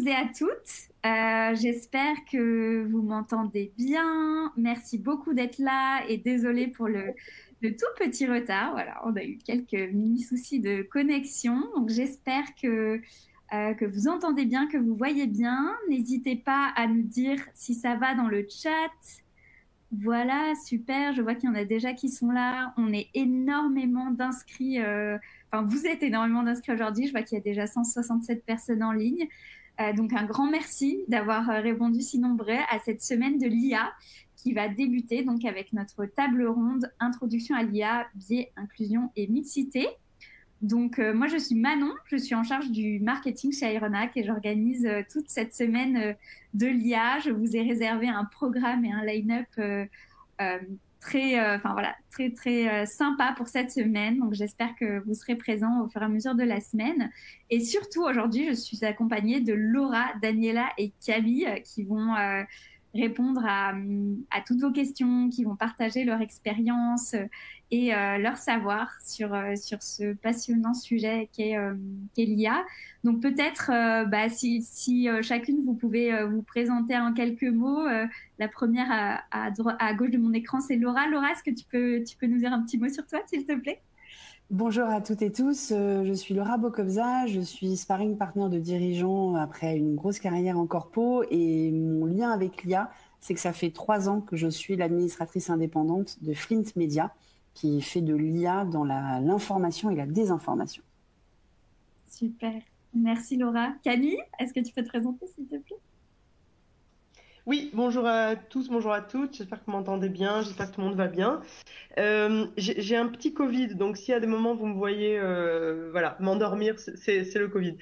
et à toutes. J'espère que vous m'entendez bien. Merci beaucoup d'être là et désolée pour le tout petit retard. Voilà, on a eu quelques mini soucis de connexion. Donc j'espère que vous entendez bien, que vous voyez bien. N'hésitez pas à nous dire si ça va dans le chat. Voilà, super. Je vois qu'il y en a déjà qui sont là. On est énormément d'inscrits. Enfin, vous êtes énormément d'inscrits aujourd'hui. Je vois qu'il y a déjà 167 personnes en ligne. Donc, un grand merci d'avoir répondu si nombreux à cette semaine de l'IA qui va débuter donc avec notre table ronde Introduction à l'IA, biais, inclusion et mixité. Donc, moi, je suis Manon, je suis en charge du marketing chez Ironac et j'organise toute cette semaine de l'IA. Je vous ai réservé un programme et un line-up euh, très sympa pour cette semaine. Donc, j'espère que vous serez présents au fur et à mesure de la semaine. Et surtout, aujourd'hui, je suis accompagnée de Laura, Daniela et Camille qui vont répondre à toutes vos questions, qui vont partager leur expérience et leur savoir sur ce passionnant sujet qu'est l'IA. Donc peut-être, si chacune, vous pouvez vous présenter en quelques mots. La première à gauche de mon écran, c'est Laura. Laura, est-ce que tu peux nous dire un petit mot sur toi, s'il te plaît? Bonjour à toutes et tous, je suis Laura Bokobza, je suis sparring partner de dirigeants après une grosse carrière en corpo et mon lien avec l'IA, c'est que ça fait 3 ans que je suis l'administratrice indépendante de Flint Media qui fait de l'IA dans l'information et la désinformation. Super, merci Laura. Camille, est-ce que tu peux te présenter s'il te plaît? Oui, bonjour à tous, bonjour à toutes. J'espère que vous m'entendez bien, j'espère que tout le monde va bien. J'ai un petit Covid, donc si à des moments vous me voyez voilà, m'endormir, c'est le Covid.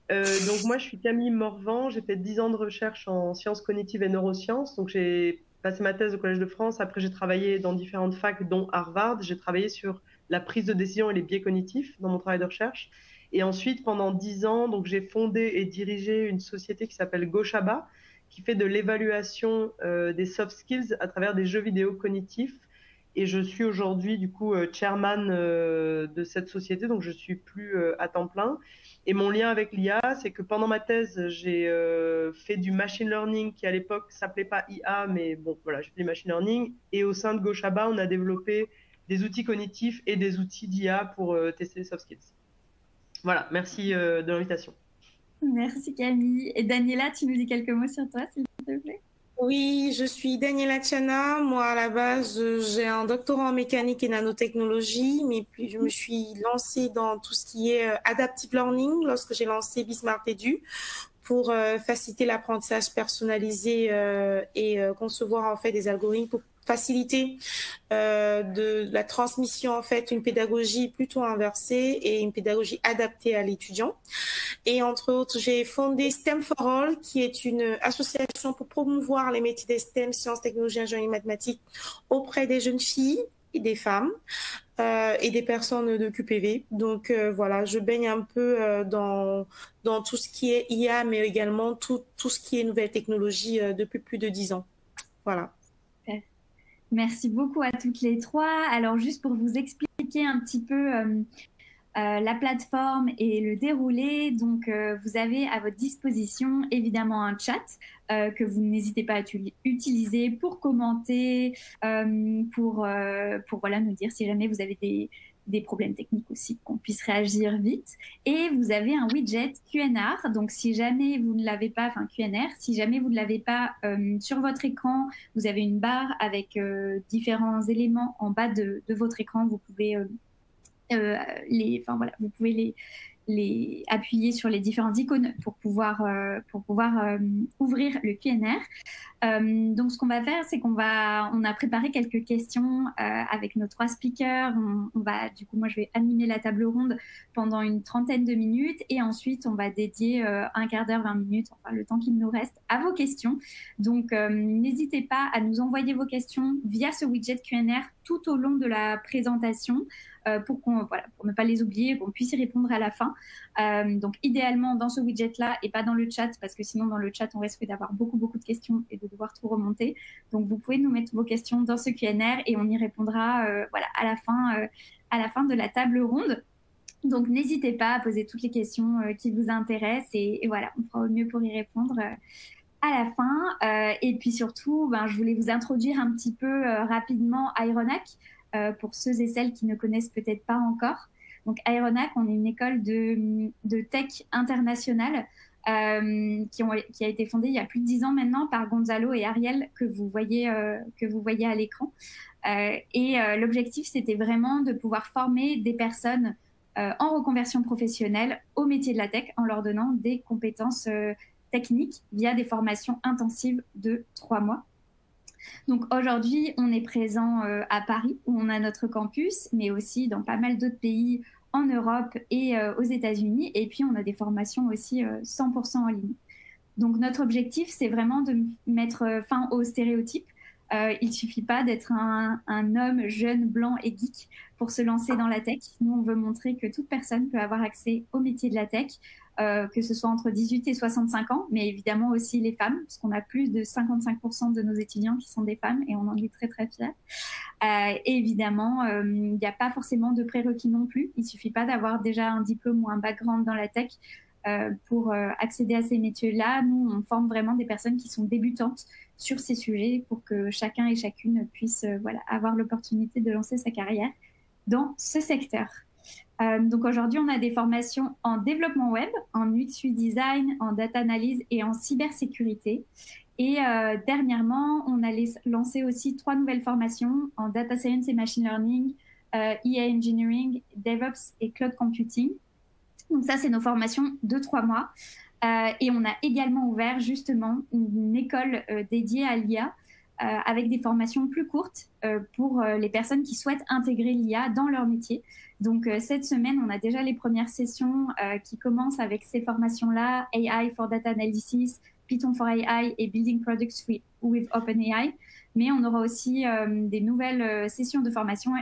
Donc moi, je suis Camille Morvan, j'ai fait 10 ans de recherche en sciences cognitives et neurosciences. Donc j'ai passé ma thèse au Collège de France, après j'ai travaillé dans différentes facs, dont Harvard. J'ai travaillé sur la prise de décision et les biais cognitifs dans mon travail de recherche. Et ensuite, pendant 10 ans, donc j'ai fondé et dirigé une société qui s'appelle Goshaba, qui fait de l'évaluation des soft skills à travers des jeux vidéo cognitifs. Et je suis aujourd'hui du coup chairman de cette société, donc je suis plus à temps plein. Et mon lien avec l'IA, c'est que pendant ma thèse, j'ai fait du machine learning qui à l'époque s'appelait pas IA, mais bon voilà, j'ai fait du machine learning. Et au sein de Goshaba, on a développé des outils cognitifs et des outils d'IA pour tester les soft skills. Voilà, merci de l'invitation. Merci Camille. Et Daniela, tu nous dis quelques mots sur toi, s'il te plaît? Oui, je suis Daniela Tchana. Moi, à la base, j'ai un doctorat en mécanique et nanotechnologie, mais puis je me suis lancée dans tout ce qui est adaptive learning lorsque j'ai lancé Bismart Edu pour faciliter l'apprentissage personnalisé et concevoir en fait des algorithmes pour faciliter de la transmission, en fait, une pédagogie plutôt inversée et une pédagogie adaptée à l'étudiant. Et entre autres, j'ai fondé STEM for All, qui est une association pour promouvoir les métiers des STEM, sciences, technologies, ingénierie, mathématiques, auprès des jeunes filles et des femmes et des personnes de QPV. Donc voilà, je baigne un peu dans tout ce qui est IA, mais également tout ce qui est nouvelles technologies depuis plus de 10 ans. Voilà. Merci beaucoup à toutes les trois. Alors, juste pour vous expliquer un petit peu la plateforme et le déroulé, donc vous avez à votre disposition évidemment un chat que vous n'hésitez pas à utiliser pour commenter, pour voilà, nous dire si jamais vous avez des problèmes techniques aussi, qu'on puisse réagir vite. Et vous avez un widget Q&R, donc si jamais vous ne l'avez pas, enfin Q&R, si jamais vous ne l'avez pas sur votre écran, vous avez une barre avec différents éléments en bas de votre écran, vous pouvez vous pouvez les appuyer sur les différentes icônes pour pouvoir ouvrir le Q&R. Donc, ce qu'on va faire, c'est on a préparé quelques questions avec nos 3 speakers. Du coup, moi, je vais animer la table ronde pendant une 30aine de minutes et ensuite, on va dédier un quart d'heure, 20 minutes, enfin, le temps qu'il nous reste à vos questions. Donc, n'hésitez pas à nous envoyer vos questions via ce widget Q&R tout au long de la présentation pour ne pas les oublier, qu'on puisse y répondre à la fin. Donc, idéalement, dans ce widget-là et pas dans le chat, parce que sinon, dans le chat, on risque d'avoir beaucoup de questions et de devoir tout remonter. Donc, vous pouvez nous mettre vos questions dans ce Q&R et on y répondra à la fin de la table ronde. Donc, n'hésitez pas à poser toutes les questions qui vous intéressent et voilà, on fera au mieux pour y répondre à la fin. Et puis surtout, je voulais vous introduire un petit peu rapidement Ironac pour ceux et celles qui ne connaissent peut-être pas encore. Donc, Ironac, on est une école de tech internationale qui a été fondée il y a plus de 10 ans maintenant par Gonzalo et Ariel que vous voyez à l'écran. L'objectif, c'était vraiment de pouvoir former des personnes en reconversion professionnelle au métier de la tech en leur donnant des compétences techniques via des formations intensives de 3 mois. Donc aujourd'hui, on est présent à Paris où on a notre campus, mais aussi dans pas mal d'autres pays en Europe et aux États-Unis. Et puis, on a des formations aussi 100% en ligne. Donc notre objectif, c'est vraiment de mettre fin aux stéréotypes. Il ne suffit pas d'être un homme jeune, blanc et geek pour se lancer dans la tech. Nous, on veut montrer que toute personne peut avoir accès au métier de la tech, que ce soit entre 18 et 65 ans, mais évidemment aussi les femmes, parce qu'on a plus de 55% de nos étudiants qui sont des femmes et on en est très, très fiers. Et évidemment, il n'y a pas forcément de prérequis non plus. Il ne suffit pas d'avoir déjà un diplôme ou un background dans la tech pour accéder à ces métiers-là. Nous, on forme vraiment des personnes qui sont débutantes sur ces sujets pour que chacun et chacune puisse avoir l'opportunité de lancer sa carrière dans ce secteur. Donc aujourd'hui, on a des formations en développement web, en UX design, en data analyse et en cybersécurité. Et dernièrement, on a lancé aussi 3 nouvelles formations en data science et machine learning, IA engineering, DevOps et cloud computing. Donc ça, c'est nos formations de 3 mois. Et on a également ouvert justement une école dédiée à l'IA avec des formations plus courtes pour les personnes qui souhaitent intégrer l'IA dans leur métier. Donc cette semaine, on a déjà les premières sessions qui commencent avec ces formations-là, AI for Data Analysis, Python for AI et Building Products with OpenAI. Mais on aura aussi des nouvelles sessions de formation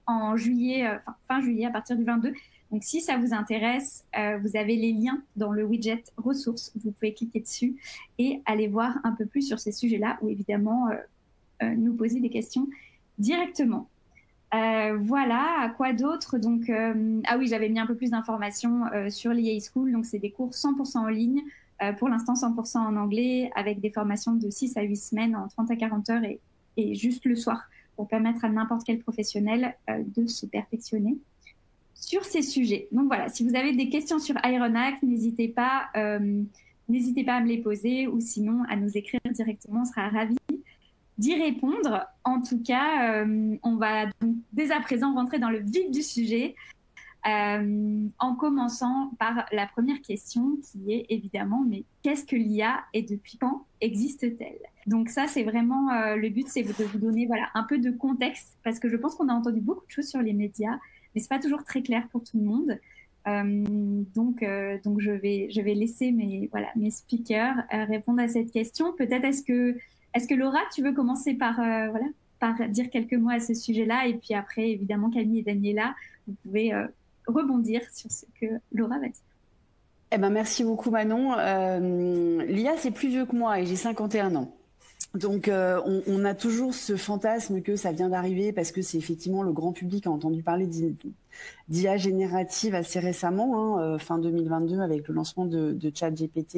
en juillet, fin juillet à partir du 22. Donc, si ça vous intéresse, vous avez les liens dans le widget ressources. Vous pouvez cliquer dessus et aller voir un peu plus sur ces sujets-là ou évidemment nous poser des questions directement. Voilà, à quoi d'autre? Donc, ah oui, j'avais mis un peu plus d'informations sur l'EA School. Donc, c'est des cours 100% en ligne, pour l'instant 100% en anglais, avec des formations de 6 à 8 semaines en 30 à 40 heures et juste le soir pour permettre à n'importe quel professionnel de se perfectionner sur ces sujets. Donc voilà, si vous avez des questions sur Ironac, n'hésitez pas à me les poser ou sinon à nous écrire directement, on sera ravis d'y répondre. En tout cas, on va donc dès à présent rentrer dans le vif du sujet en commençant par la première question qui est évidemment, mais qu'est-ce que l'IA et depuis quand existe-t-elle? Donc ça, c'est vraiment le but, c'est de vous donner un peu de contexte parce que je pense qu'on a entendu beaucoup de choses sur les médias, mais c'est pas toujours très clair pour tout le monde. Donc je vais laisser mes speakers répondre à cette question. Peut-être est-ce que Laura, tu veux commencer par dire quelques mots à ce sujet-là et puis après évidemment Camille et Daniela, vous pouvez rebondir sur ce que Laura va dire. Eh ben merci beaucoup Manon. L'IA c'est plus vieux que moi et j'ai 51 ans. Donc, on a toujours ce fantasme que ça vient d'arriver parce que c'est effectivement le grand public a entendu parler d'IA générative assez récemment, fin 2022, avec le lancement de ChatGPT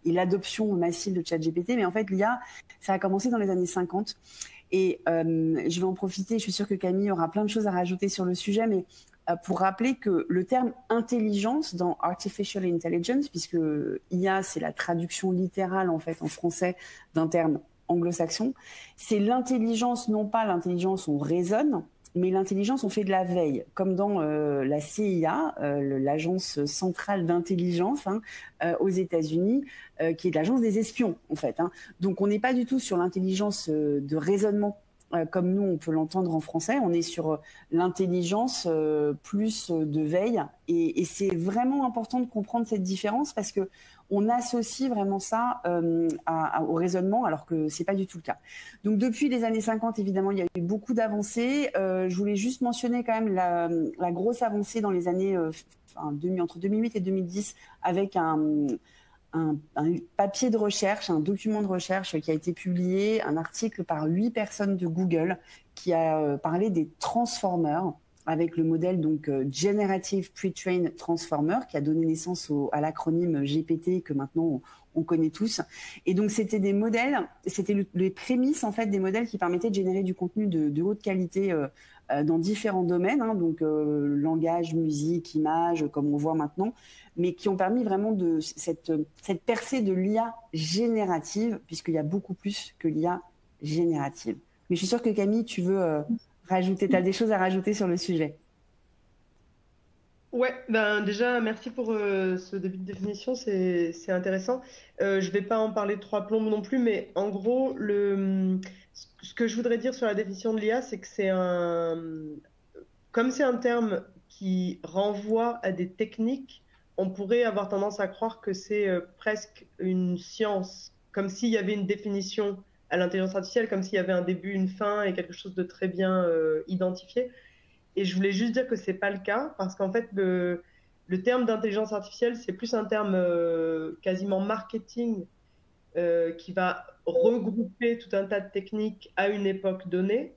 et l'adoption massive de ChatGPT. Mais en fait, l'IA, ça a commencé dans les années 50. Et je vais en profiter, je suis sûre que Camille aura plein de choses à rajouter sur le sujet, mais pour rappeler que le terme intelligence dans Artificial Intelligence, puisque IA, c'est la traduction littérale en fait en français d'un terme anglo-saxon, c'est l'intelligence, non pas l'intelligence on raisonne, mais l'intelligence on fait de la veille, comme dans la CIA, l'agence centrale d'intelligence aux États-Unis, qui est l'agence des espions en fait. Donc on n'est pas du tout sur l'intelligence de raisonnement comme nous on peut l'entendre en français, on est sur l'intelligence plus de veille et c'est vraiment important de comprendre cette différence parce que on associe vraiment ça au raisonnement, alors que c'est pas du tout le cas. Donc depuis les années 50, évidemment, il y a eu beaucoup d'avancées. Je voulais juste mentionner quand même la grosse avancée dans les années entre 2008 et 2010 avec un papier de recherche, un document de recherche qui a été publié, un article par 8 personnes de Google qui a parlé des transformers. avec le modèle donc Generative Pre-trained Transformer qui a donné naissance à l'acronyme GPT que maintenant on connaît tous. Et donc c'était des modèles, c'était les prémices en fait des modèles qui permettaient de générer du contenu de haute qualité dans différents domaines, hein, donc langage, musique, image, comme on voit maintenant, mais qui ont permis vraiment de cette percée de l'IA générative, puisqu'il y a beaucoup plus que l'IA générative. Mais je suis sûre que Camille, tu veux rajouter, tu as des choses à rajouter sur le sujet. Ouais, ben déjà, merci pour ce début de définition, c'est intéressant. Je vais pas en parler trois plombes non plus, mais en gros, ce que je voudrais dire sur la définition de l'IA, c'est que comme c'est un terme qui renvoie à des techniques, on pourrait avoir tendance à croire que c'est presque une science, comme s'il y avait une définition à l'intelligence artificielle, comme s'il y avait un début, une fin et quelque chose de très bien identifié. Et je voulais juste dire que c'est pas le cas, parce qu'en fait, le terme d'intelligence artificielle, c'est plus un terme quasiment marketing qui va regrouper tout un tas de techniques à une époque donnée.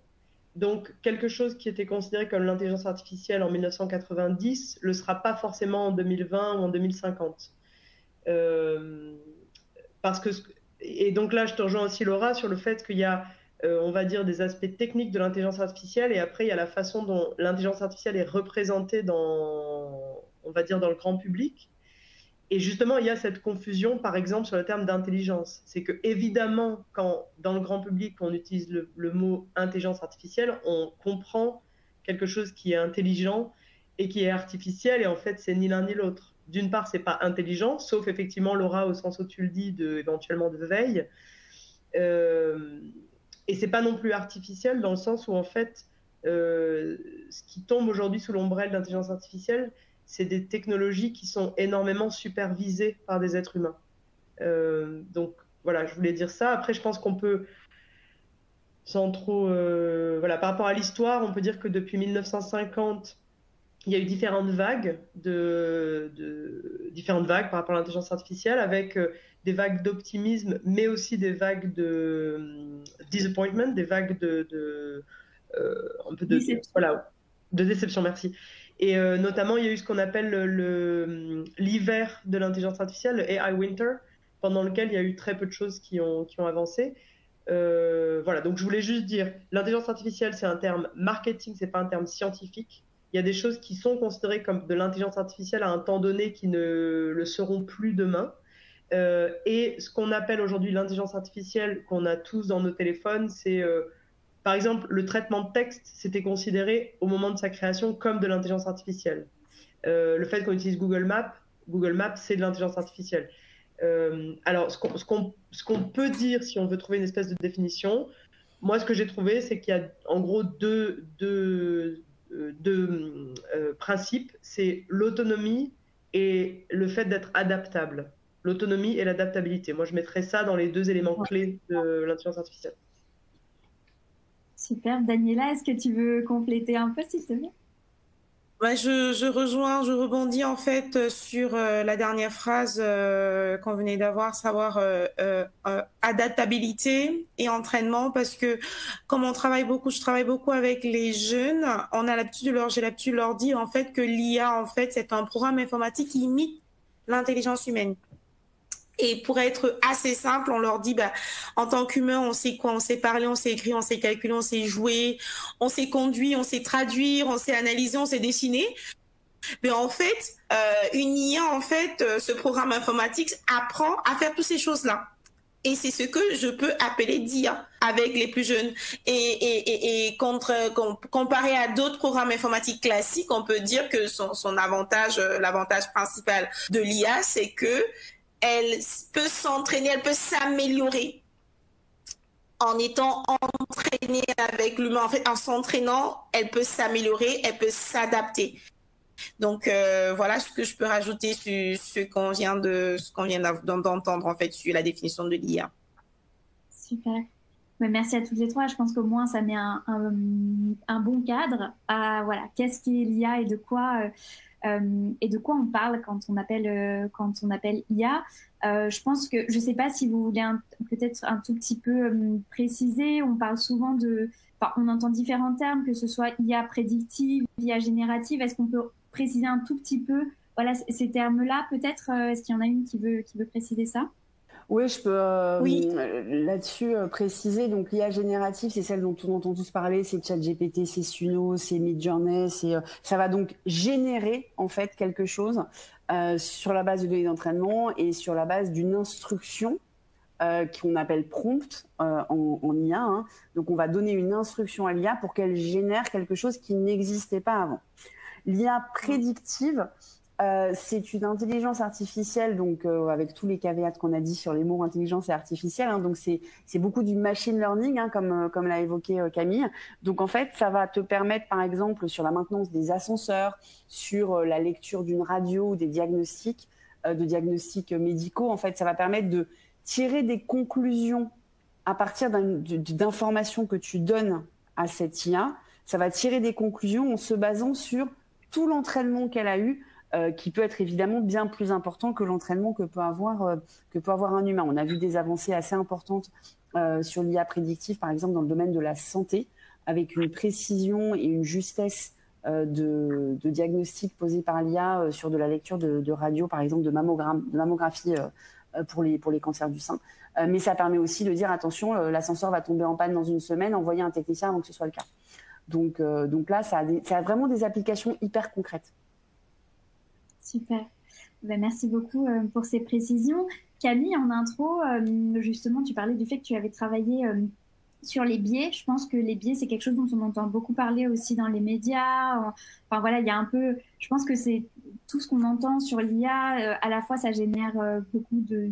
Donc, quelque chose qui était considéré comme l'intelligence artificielle en 1990 ne le sera pas forcément en 2020 ou en 2050. Et donc là, je te rejoins aussi, Laura, sur le fait qu'il y a on va dire, des aspects techniques de l'intelligence artificielle, et après, il y a la façon dont l'intelligence artificielle est représentée on va dire, dans le grand public. Et justement, il y a cette confusion, par exemple, sur le terme d'intelligence. C'est que, évidemment, quand dans le grand public, on utilise le mot intelligence artificielle, on comprend quelque chose qui est intelligent et qui est artificiel, et en fait, c'est ni l'un ni l'autre. D'une part, c'est pas intelligent, sauf effectivement, Laura, au sens où tu le dis, éventuellement de veille. Et c'est pas non plus artificiel dans le sens où en fait, ce qui tombe aujourd'hui sous l'ombrelle d'intelligence artificielle, c'est des technologies qui sont énormément supervisées par des êtres humains. Donc voilà, je voulais dire ça. Après, je pense qu'on peut, sans trop, voilà, par rapport à l'histoire, on peut dire que depuis 1950, il y a eu différentes vagues par rapport à l'intelligence artificielle, avec des vagues d'optimisme, mais aussi des vagues de disappointment, des vagues un peu de déception. Voilà, de déception, merci. Et notamment, il y a eu ce qu'on appelle l'hiver de l'intelligence artificielle, le AI Winter, pendant lequel il y a eu très peu de choses qui ont avancé. Voilà, donc je voulais juste dire, l'intelligence artificielle, c'est un terme marketing, c'est pas un terme scientifique. Il y a des choses qui sont considérées comme de l'intelligence artificielle à un temps donné qui ne le seront plus demain. Et ce qu'on appelle aujourd'hui l'intelligence artificielle qu'on a tous dans nos téléphones, c'est par exemple le traitement de texte, c'était considéré au moment de sa création comme de l'intelligence artificielle. Le fait qu'on utilise Google Maps, c'est de l'intelligence artificielle. Alors, ce qu'on peut dire, si on veut trouver une espèce de définition, moi, ce que j'ai trouvé, c'est qu'il y a en gros deux principes, c'est l'autonomie et le fait d'être adaptable. L'autonomie et l'adaptabilité. Moi, je mettrais ça dans les deux éléments clés de l'intelligence artificielle. Super. Daniela, est-ce que tu veux compléter un peu, s'il te plaît? Ouais, je rebondis en fait sur la dernière phrase qu'on venait d'avoir, savoir adaptabilité et entraînement, parce que comme je travaille beaucoup avec les jeunes, j'ai l'habitude de leur dire en fait que l'IA en fait c'est un programme informatique qui imite l'intelligence humaine. Et pour être assez simple, on leur dit, bah, en tant qu'humain, on sait quoi? On sait parler, on sait écrire, on sait calculer, on sait jouer, on sait conduire, on sait traduire, on sait analyser, on sait dessiner. Mais en fait, une IA, en fait, ce programme informatique apprend à faire toutes ces choses-là. Et c'est ce que je peux appeler d'IA avec les plus jeunes. Et comparé à d'autres programmes informatiques classiques, on peut dire que son avantage, l'avantage principal de l'IA, c'est que elle peut s'entraîner, elle peut s'améliorer en étant entraînée avec l'humain. En fait, en s'entraînant, elle peut s'améliorer, elle peut s'adapter. Donc voilà ce que je peux rajouter sur ce qu'on vient d'entendre en fait sur la définition de l'IA. Super. Merci à toutes les trois. Je pense qu'au moins ça met un bon cadre à voilà, qu'est-ce qu'est l'IA et de quoi et de quoi on parle quand on appelle IA. Je pense que, je ne sais pas si vous voulez peut-être un tout petit peu préciser, on parle souvent enfin, on entend différents termes, que ce soit IA prédictive, IA générative. Est-ce qu'on peut préciser un tout petit peu, voilà, ces termes-là peut-être? Est-ce qu'il y en a une qui veut préciser ça? Oui, je peux Oui. là-dessus préciser. Donc l'IA générative, c'est celle dont on entend tous parler, c'est ChatGPT, c'est Suno, c'est Midjourney, ça va donc générer en fait quelque chose sur la base de données d'entraînement et sur la base d'une instruction qu'on appelle prompt en IA. Hein. Donc on va donner une instruction à l'IA pour qu'elle génère quelque chose qui n'existait pas avant. L'IA prédictive, c'est une intelligence artificielle, donc avec tous les caveats qu'on a dit sur les mots intelligence et artificielle. Hein, donc c'est beaucoup du machine learning, hein, comme l'a évoqué Camille. Donc en fait, ça va te permettre, par exemple, sur la maintenance des ascenseurs, sur la lecture d'une radio ou des diagnostics, de diagnostics médicaux. En fait, ça va permettre de tirer des conclusions à partir d'informations que tu donnes à cette IA. Ça va tirer des conclusions en se basant sur tout l'entraînement qu'elle a eu, qui peut être évidemment bien plus important que l'entraînement que peut avoir un humain. On a vu des avancées assez importantes sur l'IA prédictive, par exemple dans le domaine de la santé, avec une précision et une justesse de diagnostic posé par l'IA sur de la lecture de radio, par exemple de mammographie pour les cancers du sein. Mais ça permet aussi de dire attention, l'ascenseur va tomber en panne dans une semaine, envoyer un technicien avant que ce soit le cas. Donc là, ça a vraiment des applications hyper concrètes. Super. Ben, merci beaucoup pour ces précisions. Camille, en intro, justement, tu parlais du fait que tu avais travaillé sur les biais. Je pense que les biais, c'est quelque chose dont on entend beaucoup parler aussi dans les médias. Enfin voilà, il y a un peu... Je pense que c'est tout ce qu'on entend sur l'IA. À la fois, ça génère beaucoup de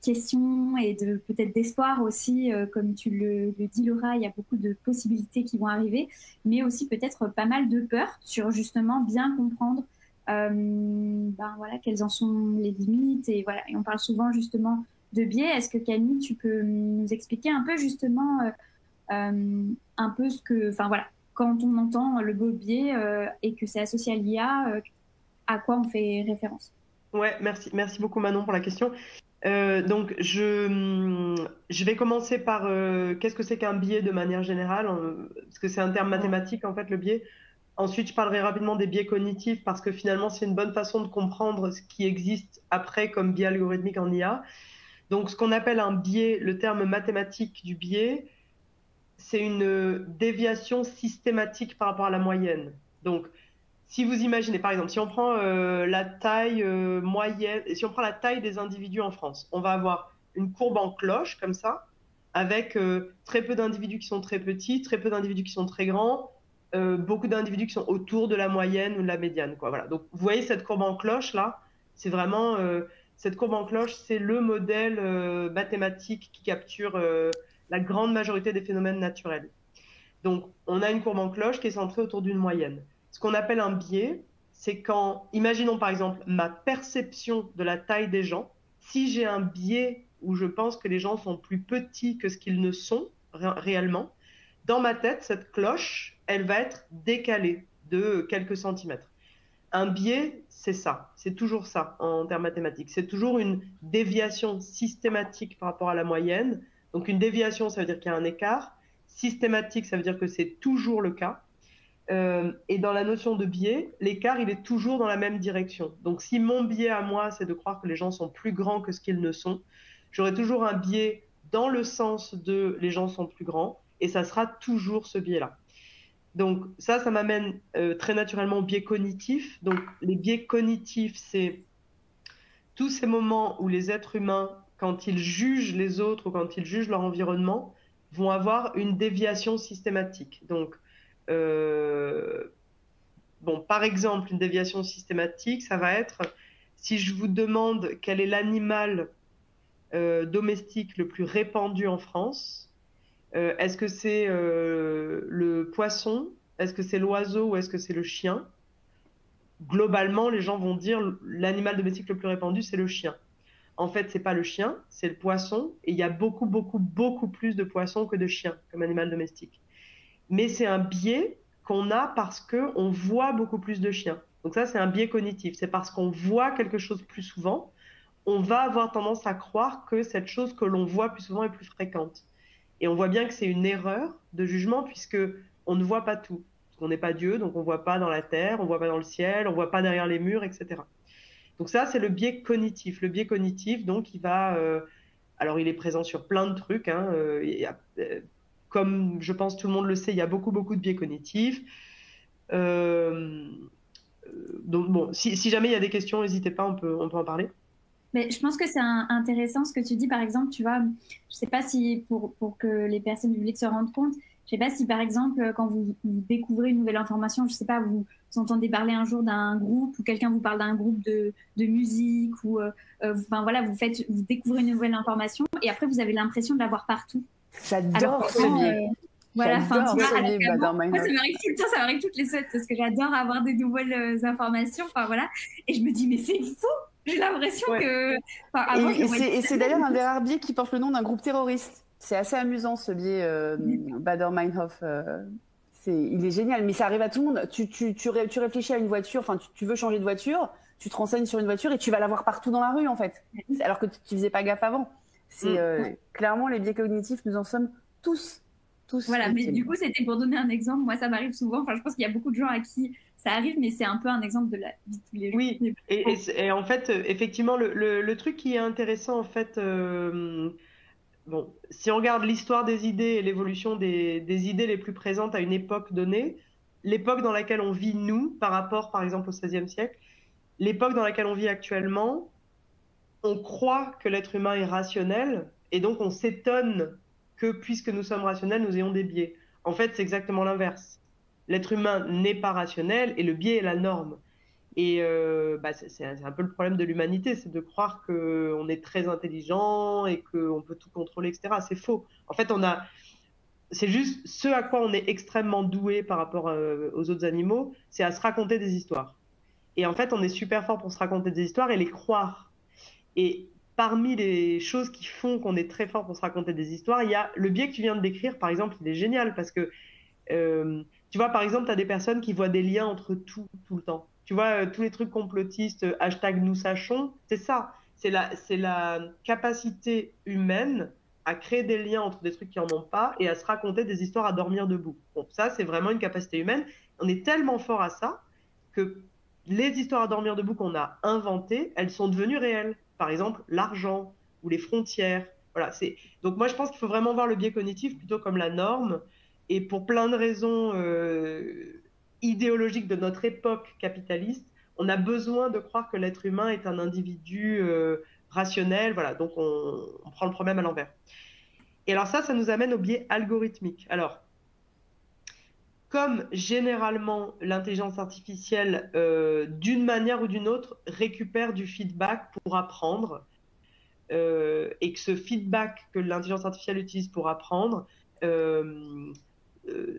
questions et peut-être d'espoir aussi. Comme tu le dis, Laura, il y a beaucoup de possibilités qui vont arriver, mais aussi peut-être pas mal de peur sur justement bien comprendre voilà, quelles en sont les limites. Et voilà, et on parle souvent justement de biais. Est-ce que Camille, tu peux nous expliquer un peu justement un peu ce que, enfin voilà, quand on entend le mot biais et que c'est associé à l'IA, à quoi on fait référence? Ouais, merci beaucoup Manon pour la question. Donc je vais commencer par qu'est-ce que c'est qu'un biais de manière générale, parce que c'est un terme mathématique en fait, le biais. Ensuite, je parlerai rapidement des biais cognitifs parce que finalement, c'est une bonne façon de comprendre ce qui existe après comme biais algorithmique en IA. Donc, ce qu'on appelle un biais, le terme mathématique du biais, c'est une déviation systématique par rapport à la moyenne. Donc, si vous imaginez, par exemple, si on prend la taille moyenne, si on prend la taille des individus en France, on va avoir une courbe en cloche comme ça, avec très peu d'individus qui sont très petits, très peu d'individus qui sont très grands, beaucoup d'individus qui sont autour de la moyenne ou de la médiane, quoi. Voilà. Donc, vous voyez cette courbe en cloche là, c'est vraiment cette courbe en cloche, c'est le modèle mathématique qui capture la grande majorité des phénomènes naturels. Donc, on a une courbe en cloche qui est centrée autour d'une moyenne. Ce qu'on appelle un biais, c'est quand, imaginons par exemple ma perception de la taille des gens. Si j'ai un biais où je pense que les gens sont plus petits que ce qu'ils ne sont réellement, dans ma tête, cette cloche, elle va être décalée de quelques centimètres. Un biais, c'est ça, c'est toujours ça en termes mathématiques. C'est toujours une déviation systématique par rapport à la moyenne. Donc une déviation, ça veut dire qu'il y a un écart. Systématique, ça veut dire que c'est toujours le cas. Et dans la notion de biais, l'écart, il est toujours dans la même direction. Donc si mon biais à moi, c'est de croire que les gens sont plus grands que ce qu'ils ne sont, j'aurai toujours un biais dans le sens de les gens sont plus grands. Et ça sera toujours ce biais-là. Donc ça m'amène très naturellement au biais cognitif. Donc les biais cognitifs, c'est tous ces moments où les êtres humains, quand ils jugent les autres ou quand ils jugent leur environnement, vont avoir une déviation systématique. Donc, par exemple, une déviation systématique, ça va être, si je vous demande quel est l'animal domestique le plus répandu en France, est-ce que c'est le poisson? Est-ce que c'est l'oiseau ou est-ce que c'est le chien? Globalement, les gens vont dire l'animal domestique le plus répandu, c'est le chien. En fait, c'est pas le chien, c'est le poisson. Et il y a beaucoup, beaucoup, beaucoup plus de poissons que de chiens comme animal domestique. Mais c'est un biais qu'on a parce qu'on voit beaucoup plus de chiens. Donc ça, c'est un biais cognitif. C'est parce qu'on voit quelque chose plus souvent, on va avoir tendance à croire que cette chose que l'on voit plus souvent est plus fréquente. Et on voit bien que c'est une erreur de jugement puisque on ne voit pas tout. On n'est pas Dieu, donc on ne voit pas dans la terre, on ne voit pas dans le ciel, on ne voit pas derrière les murs, etc. Donc ça, c'est le biais cognitif. Le biais cognitif, donc, alors, il est présent sur plein de trucs. Hein. Comme je pense tout le monde le sait, il y a beaucoup, beaucoup de biais cognitifs. Donc, bon, si jamais il y a des questions, n'hésitez pas, on peut en parler. Mais je pense que c'est intéressant ce que tu dis, par exemple, tu vois, je sais pas si pour que les personnes publiques se rendent compte, je sais pas si par exemple, quand vous découvrez une nouvelle information, je sais pas, vous entendez parler un jour d'un groupe ou quelqu'un vous parle d'un groupe de musique ou, enfin voilà, vous découvrez une nouvelle information et après vous avez l'impression de l'avoir partout. J'adore ce biais. Voilà, enfin, tu vois, moi, ça m'arrive tout le temps, ça m'arrive toutes les semaines parce que j'adore avoir des nouvelles informations, enfin voilà, et je me dis, mais c'est fou! J'ai l'impression que... Enfin, et c'est d'ailleurs un des rares biais qui porte le nom d'un groupe terroriste. C'est assez amusant ce biais, Baader-Meinhof. Il est génial, mais ça arrive à tout le monde. Tu réfléchis à une voiture, enfin tu veux changer de voiture, tu te renseignes sur une voiture et tu vas la voir partout dans la rue en fait, alors que tu faisais pas gaffe avant. C'est clairement les biais cognitifs, nous en sommes tous. Voilà, mais du coup c'était pour donner un exemple. Moi ça m'arrive souvent. Enfin, je pense qu'il y a beaucoup de gens à qui ça arrive, mais c'est un peu un exemple de la vie de tous les jours. Oui, et en fait, effectivement, le truc qui est intéressant, en fait, bon, si on regarde l'histoire des idées et l'évolution des idées les plus présentes à une époque donnée, l'époque dans laquelle on vit, nous, par rapport, par exemple, au XVIe siècle, l'époque dans laquelle on vit actuellement, on croit que l'être humain est rationnel, et donc on s'étonne que, puisque nous sommes rationnels, nous ayons des biais. En fait, c'est exactement l'inverse. L'être humain n'est pas rationnel et le biais est la norme. Et c'est un peu le problème de l'humanité, c'est de croire qu'on est très intelligent et qu'on peut tout contrôler, etc. C'est faux. En fait, c'est juste ce à quoi on est extrêmement doué par rapport aux autres animaux, c'est à se raconter des histoires. Et en fait, on est super fort pour se raconter des histoires et les croire. Et parmi les choses qui font qu'on est très fort pour se raconter des histoires, il y a le biais que tu viens de décrire, par exemple, il est génial parce que tu vois, par exemple, tu as des personnes qui voient des liens entre tout le temps. Tu vois, tous les trucs complotistes, hashtag nous sachons, c'est ça. C'est la capacité humaine à créer des liens entre des trucs qui n'en ont pas et à se raconter des histoires à dormir debout. Bon, ça, c'est vraiment une capacité humaine. On est tellement fort à ça que les histoires à dormir debout qu'on a inventées, elles sont devenues réelles. Par exemple, l'argent ou les frontières. Voilà, donc moi, je pense qu'il faut vraiment voir le biais cognitif plutôt comme la norme. Et pour plein de raisons idéologiques de notre époque capitaliste, on a besoin de croire que l'être humain est un individu rationnel. Voilà, donc on prend le problème à l'envers. Et alors ça nous amène au biais algorithmique. Alors, comme généralement l'intelligence artificielle, d'une manière ou d'une autre, récupère du feedback pour apprendre, et que ce feedback que l'intelligence artificielle utilise pour apprendre,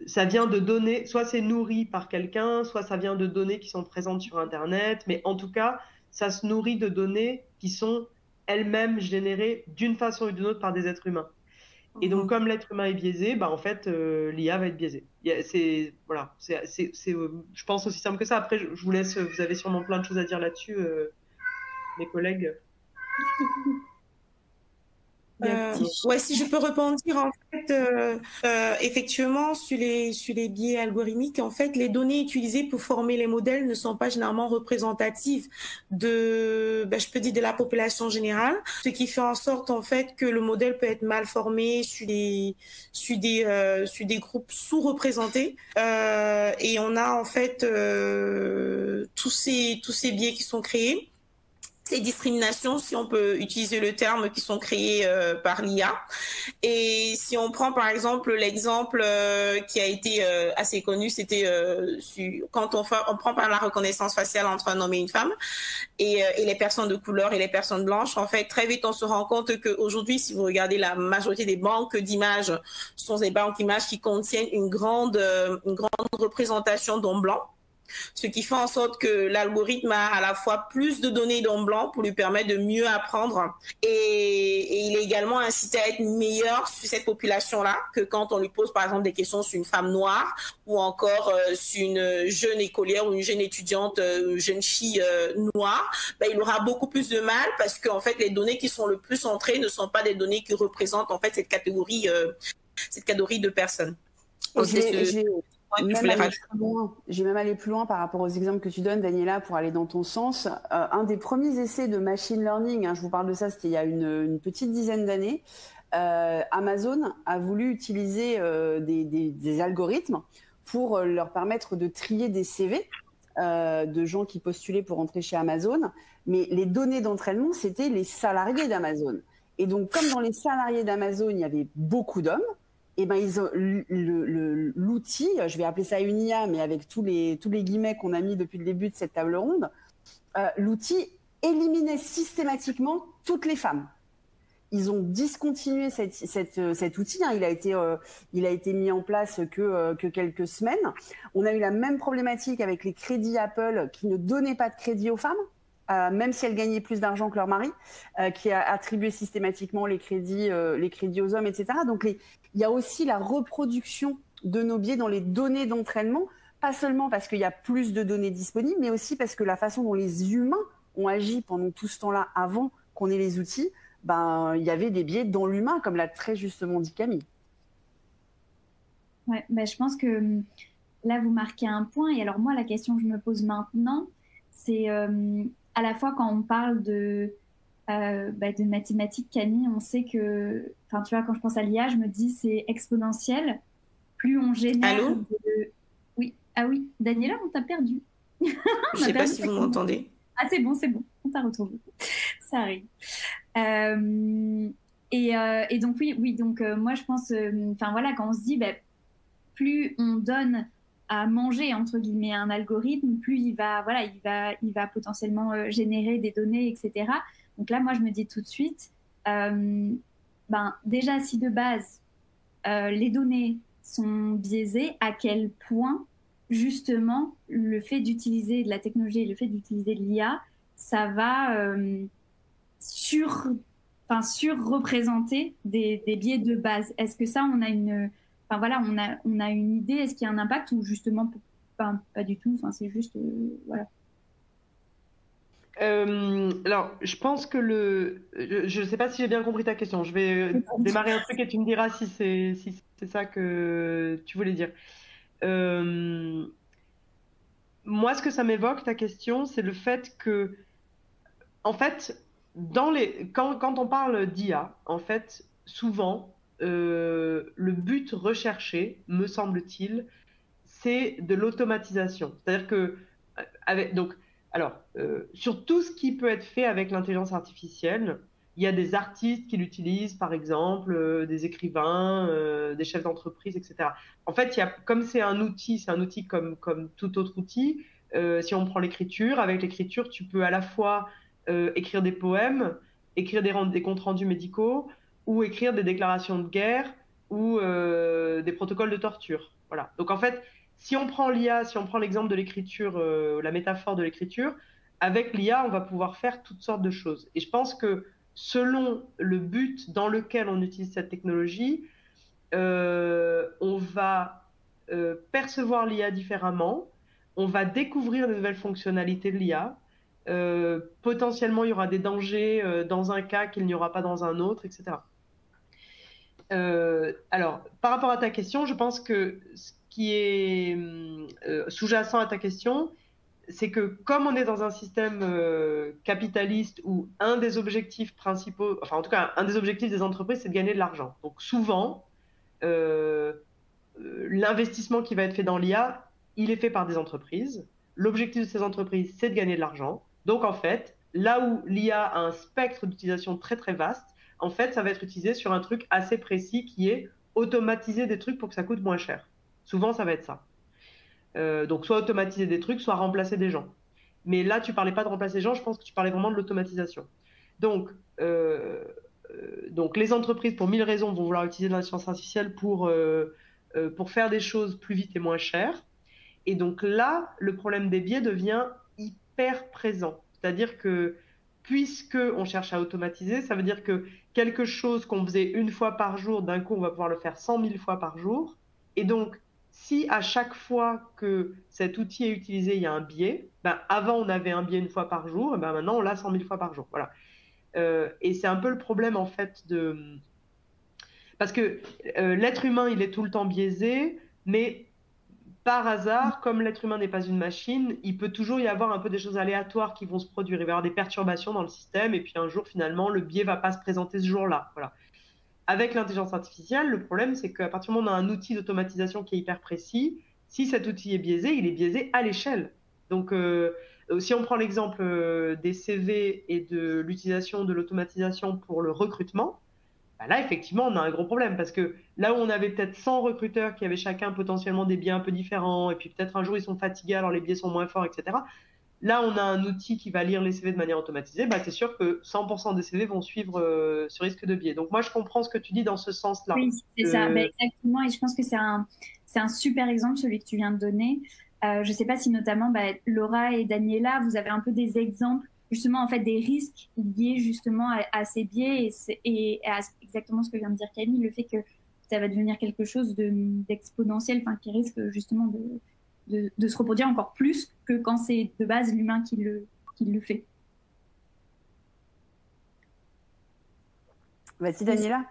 ça vient de données, soit c'est nourri par quelqu'un, soit ça vient de données qui sont présentes sur Internet, mais en tout cas, ça se nourrit de données qui sont elles-mêmes générées d'une façon ou d'une autre par des êtres humains. Et donc, comme l'être humain est biaisé, en fait, l'IA va être biaisée. C'est, je pense, aussi simple que ça. Après, je vous laisse, vous avez sûrement plein de choses à dire là-dessus, mes collègues. Si je peux rebondir en fait, effectivement sur les biais algorithmiques, en fait, les données utilisées pour former les modèles ne sont pas généralement représentatives de, je peux dire de la population générale, ce qui fait en sorte en fait que le modèle peut être mal formé sur des groupes sous-représentés, et on a en fait tous ces biais qui sont créés. Ces discriminations, si on peut utiliser le terme, qui sont créées par l'IA. Et si on prend par exemple l'exemple qui a été assez connu, c'était quand on prend par la reconnaissance faciale entre un homme et une femme, et les personnes de couleur et les personnes blanches, en fait, très vite on se rend compte qu'aujourd'hui, si vous regardez la majorité des banques d'images, ce sont des banques d'images qui contiennent une grande représentation d'hommes blancs. ce qui fait en sorte que l'algorithme a à la fois plus de données dans le blanc pour lui permettre de mieux apprendre et il est également incité à être meilleur sur cette population-là que quand on lui pose par exemple des questions sur une femme noire ou encore sur une jeune écolière ou une jeune étudiante, une jeune fille noire. Il aura beaucoup plus de mal parce que en fait, les données qui sont le plus entrées ne sont pas des données qui représentent en fait cette catégorie de personnes. J'ai même allé plus loin par rapport aux exemples que tu donnes, Daniela, pour aller dans ton sens. Un des premiers essais de machine learning, je vous parle de ça, c'était il y a une petite dizaine d'années. Amazon a voulu utiliser des algorithmes pour leur permettre de trier des CV de gens qui postulaient pour entrer chez Amazon. Mais les données d'entraînement, c'était les salariés d'Amazon. Et donc, comme dans les salariés d'Amazon, il y avait beaucoup d'hommes, et ben ils ont l'outil, je vais appeler ça une IA, mais avec tous les guillemets qu'on a mis depuis le début de cette table ronde, l'outil éliminait systématiquement toutes les femmes. Ils ont discontinué cet outil. Il a été mis en place que quelques semaines. On a eu la même problématique avec les crédits Apple qui ne donnaient pas de crédit aux femmes. Même si elles gagnaient plus d'argent que leur mari, qui a attribué systématiquement les crédits aux hommes, etc. Donc, il y a aussi la reproduction de nos biais dans les données d'entraînement, pas seulement parce qu'il y a plus de données disponibles, mais aussi parce que la façon dont les humains ont agi pendant tout ce temps-là, avant qu'on ait les outils, il y avait des biais dans l'humain, comme l'a très justement dit Camille. Ouais, je pense que là, vous marquez un point. Et alors moi, la question que je me pose maintenant, c'est... à la fois quand on parle de mathématiques, Camille, on sait que, enfin tu vois, quand je pense à l'IA, je me dis c'est exponentiel. Plus on génère. Allô ? Oui, ah oui, Daniela, on t'a perdu. Je ne sais pas si vous m'entendez. Ah c'est bon, on t'a retrouvé. Ça arrive. Et donc oui, donc moi je pense, enfin voilà, quand on se dit, plus on donne à manger entre guillemets un algorithme, plus il va potentiellement générer des données, etc. Donc là, moi, je me dis tout de suite, déjà si de base les données sont biaisées, à quel point justement le fait d'utiliser de la technologie, le fait d'utiliser de l'IA, ça va surreprésenter des biais de base. Est-ce que ça, on a une idée, est-ce qu'il y a un impact ou justement pas du tout, c'est juste voilà. Alors, je pense que je ne sais pas si j'ai bien compris ta question. Je vais démarrer un truc et tu me diras si c'est ça que tu voulais dire. Moi, ce que ça m'évoque, ta question, c'est le fait que, en fait, quand on parle d'IA, en fait, souvent, le but recherché, me semble-t-il, c'est de l'automatisation. C'est-à-dire que, sur tout ce qui peut être fait avec l'intelligence artificielle, il y a des artistes qui l'utilisent, par exemple, des écrivains, des chefs d'entreprise, etc. En fait, comme c'est un outil comme tout autre outil. Si on prend l'écriture, avec l'écriture, tu peux à la fois écrire des poèmes, écrire des comptes rendus médicaux, ou écrire des déclarations de guerre ou des protocoles de torture. Voilà. Donc en fait, si on prend l'IA, si on prend l'exemple de l'écriture, la métaphore de l'écriture, avec l'IA, on va pouvoir faire toutes sortes de choses. Et je pense que selon le but dans lequel on utilise cette technologie, on va percevoir l'IA différemment, on va découvrir de nouvelles fonctionnalités de l'IA. Potentiellement, il y aura des dangers dans un cas qu'il n'y aura pas dans un autre, etc. Alors, par rapport à ta question, je pense que ce qui est sous-jacent à ta question, c'est que comme on est dans un système capitaliste où un des objectifs principaux, enfin en tout cas un des objectifs des entreprises, c'est de gagner de l'argent. Donc souvent, l'investissement qui va être fait dans l'IA, il est fait par des entreprises. L'objectif de ces entreprises, c'est de gagner de l'argent. Donc en fait, là où l'IA a un spectre d'utilisation très très vaste, en fait, ça va être utilisé sur un truc assez précis qui est automatiser des trucs pour que ça coûte moins cher. Souvent, ça va être ça. Donc, soit automatiser des trucs, soit remplacer des gens. Mais là, tu parlais pas de remplacer des gens, je pense que tu parlais vraiment de l'automatisation. Donc, les entreprises, pour 1000 raisons, vont vouloir utiliser l'intelligence artificielle pour faire des choses plus vite et moins chères. Et donc là, le problème des biais devient hyper présent. C'est-à-dire que puisque on cherche à automatiser, ça veut dire que quelque chose qu'on faisait une fois par jour, d'un coup, on va pouvoir le faire 100 000 fois par jour. Et donc, si à chaque fois que cet outil est utilisé, il y a un biais, ben avant on avait un biais une fois par jour, et ben maintenant on l'a 100 000 fois par jour. Voilà. Et c'est un peu le problème en fait parce que l'être humain il est tout le temps biaisé, mais par hasard, comme l'être humain n'est pas une machine, il peut toujours y avoir un peu des choses aléatoires qui vont se produire. Il va y avoir des perturbations dans le système, et puis un jour, finalement, le biais ne va pas se présenter ce jour-là. Voilà. Avec l'intelligence artificielle, le problème, c'est qu'à partir du moment où on a un outil d'automatisation qui est hyper précis, si cet outil est biaisé, il est biaisé à l'échelle. Donc, si on prend l'exemple des CV et de l'utilisation de l'automatisation pour le recrutement, bah là, effectivement, on a un gros problème parce que là où on avait peut-être 100 recruteurs qui avaient chacun potentiellement des biais un peu différents et puis peut-être un jour ils sont fatigués alors les biais sont moins forts, etc. Là, on a un outil qui va lire les CV de manière automatisée. Bah, c'est sûr que 100% des CV vont suivre ce risque de biais. Donc moi, je comprends ce que tu dis dans ce sens-là. Oui, c'est ça, bah, exactement. Et je pense que c'est un super exemple, celui que tu viens de donner. Je ne sais pas si notamment bah, Laura et Daniela, vous avez un peu des exemples justement en fait des risques liés justement à ces biais et à exactement ce que vient de dire Camille, le fait que ça va devenir quelque chose d'exponentiel, enfin qui risque justement de se reproduire encore plus que quand c'est de base l'humain qui le fait. Vas-y Daniela.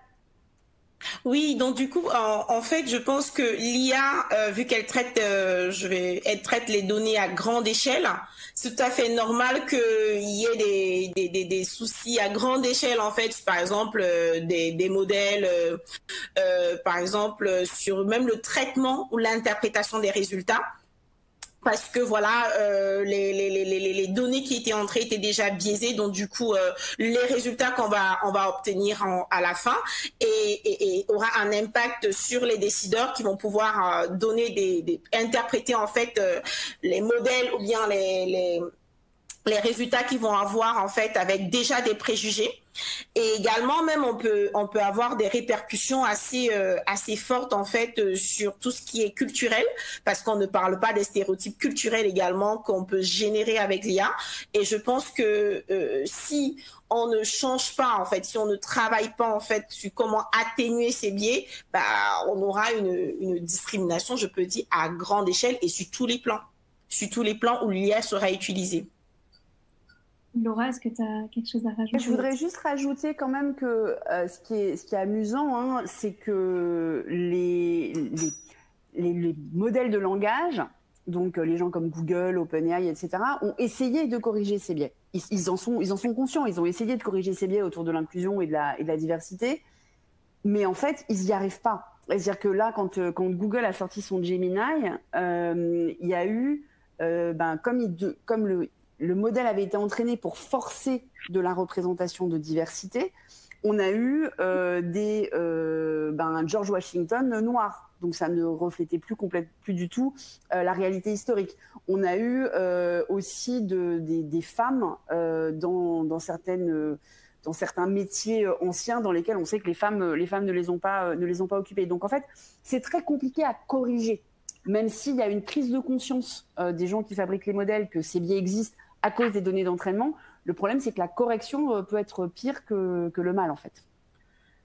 Oui, donc du coup, en fait, je pense que l'IA, vu qu'elle traite, elle traite les données à grande échelle, c'est tout à fait normal qu'il y ait des soucis à grande échelle, en fait, par exemple, des modèles, par exemple, sur même le traitement ou l'interprétation des résultats. Parce que voilà, les données qui étaient entrées étaient déjà biaisées, donc du coup les résultats qu'on va obtenir à la fin et aura un impact sur les décideurs qui vont pouvoir interpréter en fait les modèles ou bien les résultats qu'ils vont avoir en fait avec déjà des préjugés. Et également même on peut avoir des répercussions assez fortes en fait sur tout ce qui est culturel, parce qu'on ne parle pas des stéréotypes culturels également qu'on peut générer avec l'IA. Et je pense que si on ne change pas en fait, si on ne travaille pas en fait sur comment atténuer ces biais, bah on aura une discrimination, je peux dire, à grande échelle et sur tous les plans où l'IA sera utilisée. Laura, est-ce que tu as quelque chose à rajouter? Je voudrais juste rajouter quand même que ce qui est amusant, hein, c'est que les modèles de langage, donc les gens comme Google, OpenAI, etc., ont essayé de corriger ces biais. Ils en sont conscients, ils ont essayé de corriger ces biais autour de l'inclusion et de la diversité, mais en fait, ils n'y arrivent pas. C'est-à-dire que là, quand Google a sorti son Gemini, il y a eu, comme le modèle avait été entraîné pour forcer de la représentation de diversité, on a eu George Washington noir. Donc ça ne reflétait plus du tout la réalité historique. On a eu aussi des femmes dans certains métiers anciens dans lesquels on sait que les femmes ne les ont pas occupés. Donc en fait, c'est très compliqué à corriger, même s'il y a une prise de conscience des gens qui fabriquent les modèles que ces biais existent à cause des données d'entraînement. Le problème, c'est que la correction peut être pire que le mal, en fait.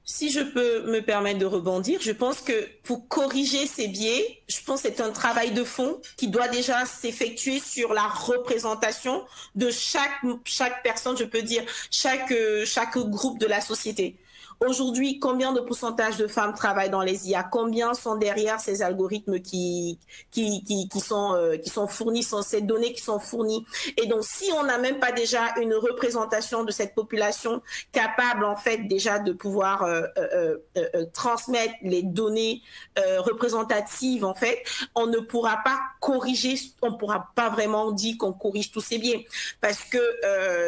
Si je peux me permettre de rebondir, je pense que pour corriger ces biais, je pense que c'est un travail de fond qui doit déjà s'effectuer sur la représentation de chaque personne, je peux dire, chaque groupe de la société. Aujourd'hui, combien de pourcentage de femmes travaillent dans les IA? Combien sont derrière ces algorithmes qui sont fournis, sont ces données qui sont fournies? Et donc, si on n'a même pas déjà une représentation de cette population capable, en fait, déjà de pouvoir transmettre les données représentatives, en fait, on ne pourra pas corriger, on ne pourra pas vraiment dire qu'on corrige tous ces biais. Parce que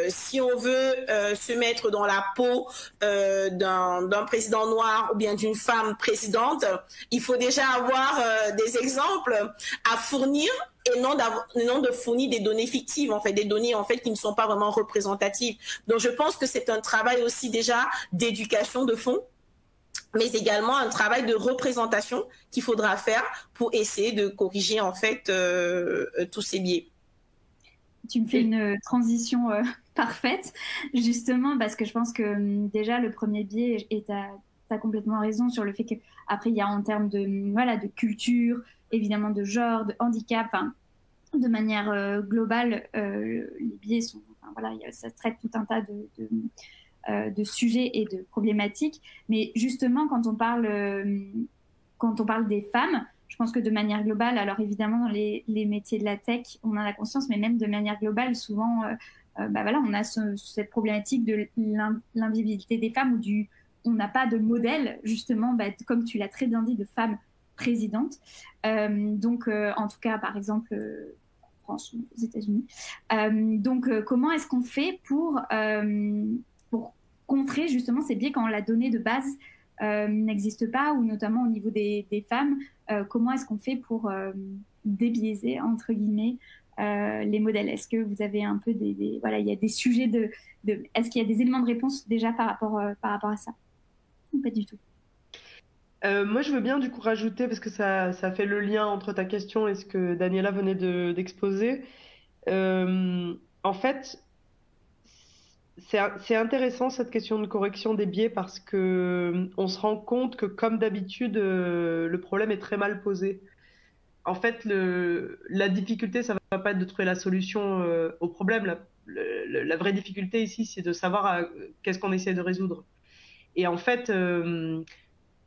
si on veut se mettre dans la peau d'un président noir ou bien d'une femme présidente, il faut déjà avoir des exemples à fournir et non de fournir des données fictives, en fait, des données en fait qui ne sont pas vraiment représentatives. Donc je pense que c'est un travail aussi déjà d'éducation de fond mais également un travail de représentation qu'il faudra faire pour essayer de corriger en fait tous ces biais. Tu me fais une transition parfaite, justement, parce que je pense que déjà le premier biais, et tu as complètement raison sur le fait qu'après, il y a en termes de culture, évidemment de genre, de handicap, de manière globale, les biais sont, ça traite tout un tas de sujets et de problématiques. Mais justement, quand on parle des femmes, je pense que de manière globale, alors évidemment dans les métiers de la tech, on en a conscience, mais même de manière globale, souvent, on a cette problématique de l'invisibilité des femmes, on n'a pas de modèle, justement, comme tu l'as très bien dit, de femmes présidentes. Donc, en tout cas, par exemple, en France ou aux États-Unis. Comment est-ce qu'on fait pour contrer justement ces biais quand la donnée de base n'existe pas, ou notamment au niveau des femmes, comment est-ce qu'on fait pour débiaiser, entre guillemets, les modèles? Est-ce que vous avez un peu il y a des sujets est-ce qu'il y a des éléments de réponse déjà par rapport à ça? Ou pas du tout? Moi, je veux bien du coup rajouter, parce que ça fait le lien entre ta question et ce que Daniela venait d'exposer. En fait, c'est intéressant cette question de correction des biais, parce que on se rend compte que, comme d'habitude, le problème est très mal posé. En fait, la difficulté, ça va pas être de trouver la solution au problème. La vraie difficulté ici, c'est de savoir qu'est-ce qu'on essaie de résoudre. Et en fait,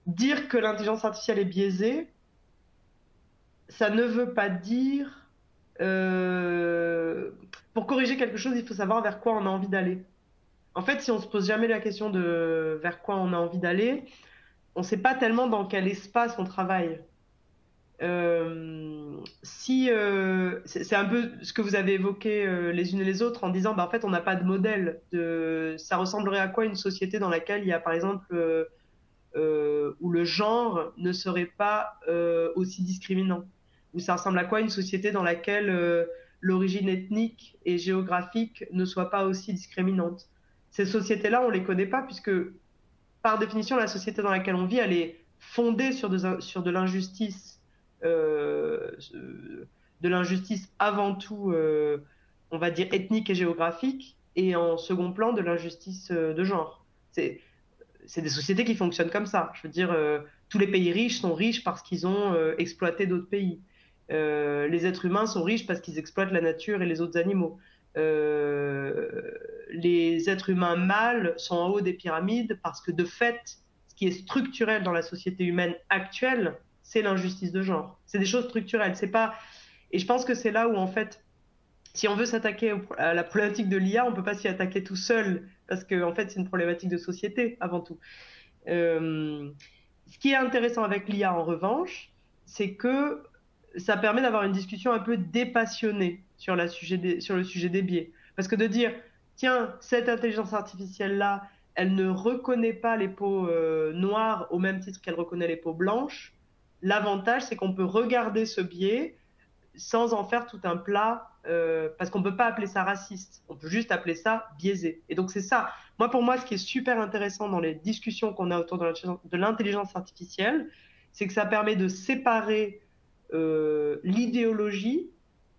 dire que l'intelligence artificielle est biaisée, ça ne veut pas dire... pour corriger quelque chose, il faut savoir vers quoi on a envie d'aller. En fait, si on se pose jamais la question de vers quoi on a envie d'aller, on ne sait pas tellement dans quel espace on travaille. C'est un peu ce que vous avez évoqué les unes et les autres, en disant en fait on n'a pas de modèle. Ça ressemblerait à quoi une société dans laquelle il y a par exemple où le genre ne serait pas aussi discriminant, ou ça ressemble à quoi une société dans laquelle l'origine ethnique et géographique ne soit pas aussi discriminante. Ces sociétés-là, on ne les connaît pas, puisque par définition, la société dans laquelle on vit, elle est fondée sur de l'injustice, avant tout, on va dire, ethnique et géographique, et en second plan, de l'injustice de genre. C'est des sociétés qui fonctionnent comme ça. Je veux dire, tous les pays riches sont riches parce qu'ils ont exploité d'autres pays. Les êtres humains sont riches parce qu'ils exploitent la nature et les autres animaux. Les êtres humains mâles sont en haut des pyramides parce que, de fait, ce qui est structurel dans la société humaine actuelle, c'est l'injustice de genre. C'est des choses structurelles. C'est pas... Et je pense que c'est là où, en fait, si on veut s'attaquer à la problématique de l'IA, on ne peut pas s'y attaquer tout seul, parce que, en fait, c'est une problématique de société, avant tout. Ce qui est intéressant avec l'IA, en revanche, c'est que ça permet d'avoir une discussion un peu dépassionnée sur le sujet des biais. Parce que de dire, tiens, cette intelligence artificielle-là, elle ne reconnaît pas les peaux noires au même titre qu'elle reconnaît les peaux blanches, l'avantage, c'est qu'on peut regarder ce biais sans en faire tout un plat, parce qu'on ne peut pas appeler ça raciste, on peut juste appeler ça biaisé. Et donc c'est ça. Pour moi, ce qui est super intéressant dans les discussions qu'on a autour de l'intelligence artificielle, c'est que ça permet de séparer l'idéologie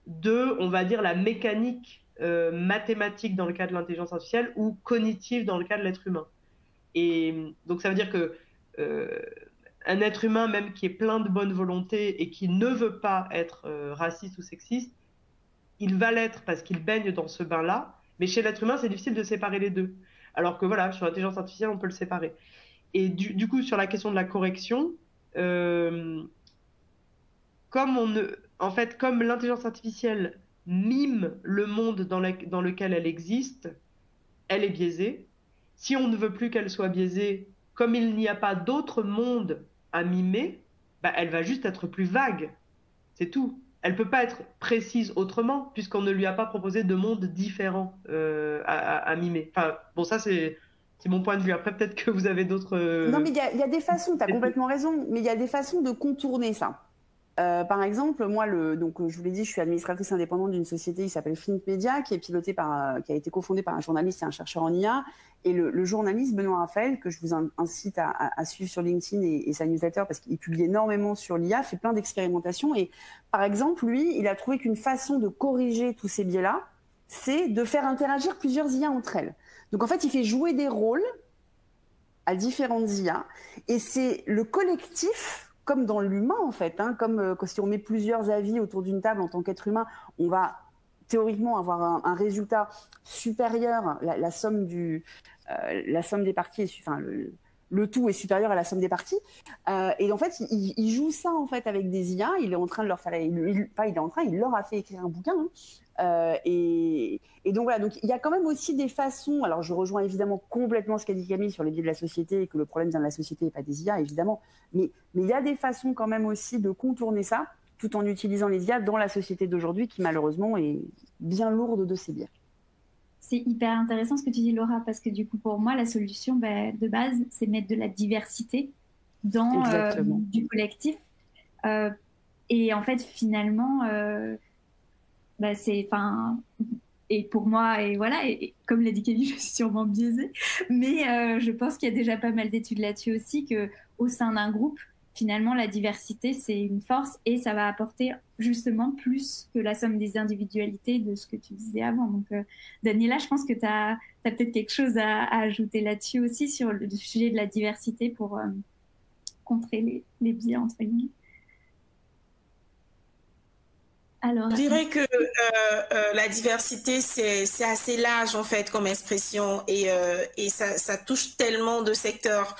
de, on va dire, la mécanique mathématique dans le cas de l'intelligence artificielle, ou cognitive dans le cas de l'être humain. Et donc ça veut dire que un être humain, même qui est plein de bonne volonté et qui ne veut pas être raciste ou sexiste, il va l'être parce qu'il baigne dans ce bain-là. Mais chez l'être humain, c'est difficile de séparer les deux. Alors que voilà, sur l'intelligence artificielle, on peut le séparer. Et du coup, sur la question de la correction, comme l'intelligence artificielle mime le monde dans lequel elle existe, elle est biaisée. Si on ne veut plus qu'elle soit biaisée, comme il n'y a pas d'autre monde à mimer, elle va juste être plus vague. C'est tout. Elle ne peut pas être précise autrement, puisqu'on ne lui a pas proposé de monde différent à mimer. Enfin, bon, ça, c'est mon point de vue. Après, peut-être que vous avez d'autres... Non, mais il y a des façons, tu as complètement raison, mais il y a des façons de contourner ça. Par exemple, moi, donc je vous l'ai dit, je suis administratrice indépendante d'une société qui s'appelle Think Media, qui a été cofondée par un journaliste et un chercheur en IA. Et le journaliste Benoît Raphaël, que je vous incite à suivre sur LinkedIn et sa newsletter, parce qu'il publie énormément sur l'IA, fait plein d'expérimentations. Et par exemple, lui, il a trouvé qu'une façon de corriger tous ces biais-là, c'est de faire interagir plusieurs IA entre elles. Donc en fait, il fait jouer des rôles à différentes IA, et c'est le collectif, comme dans l'humain en fait, hein, comme si on met plusieurs avis autour d'une table en tant qu'être humain, on va théoriquement avoir un résultat supérieur, la somme des parties, enfin le tout est supérieur à la somme des parties. Et en fait, il joue ça en fait avec des IA. Il est en train de leur faire, il leur a fait écrire un bouquin. Hein. Et donc voilà, donc il y a quand même aussi des façons. Alors je rejoins évidemment complètement ce qu'a dit Camille sur les biais de la société et que le problème vient de la société et pas des IA évidemment. Mais il y a des façons quand même aussi de contourner ça, tout en utilisant les IA dans la société d'aujourd'hui qui malheureusement est bien lourde de ces biais. C'est hyper intéressant ce que tu dis, Laura, parce que du coup, pour moi, la solution de base, c'est mettre de la diversité dans du collectif. Et en fait, finalement, et pour moi, et voilà, et comme l'a dit Camille, je suis sûrement biaisée, mais je pense qu'il y a déjà pas mal d'études là-dessus aussi, qu'au sein d'un groupe, finalement, la diversité, c'est une force et ça va apporter justement plus que la somme des individualités de ce que tu disais avant. Donc, Daniela, je pense que tu as peut-être quelque chose à ajouter là-dessus aussi sur le sujet de la diversité pour contrer les biais, entre guillemets. Alors, je dirais que la diversité, c'est assez large en fait comme expression et ça touche tellement de secteurs.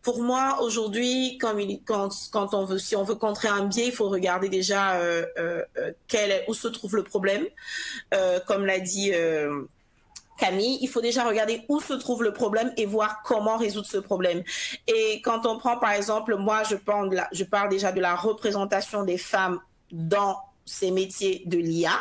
Pour moi, aujourd'hui, si on veut contrer un biais, il faut regarder déjà où se trouve le problème. Comme l'a dit Camille, il faut déjà regarder où se trouve le problème et voir comment résoudre ce problème. Et quand on prend par exemple, moi je parle déjà de la représentation des femmes dans ces métiers de l'IA.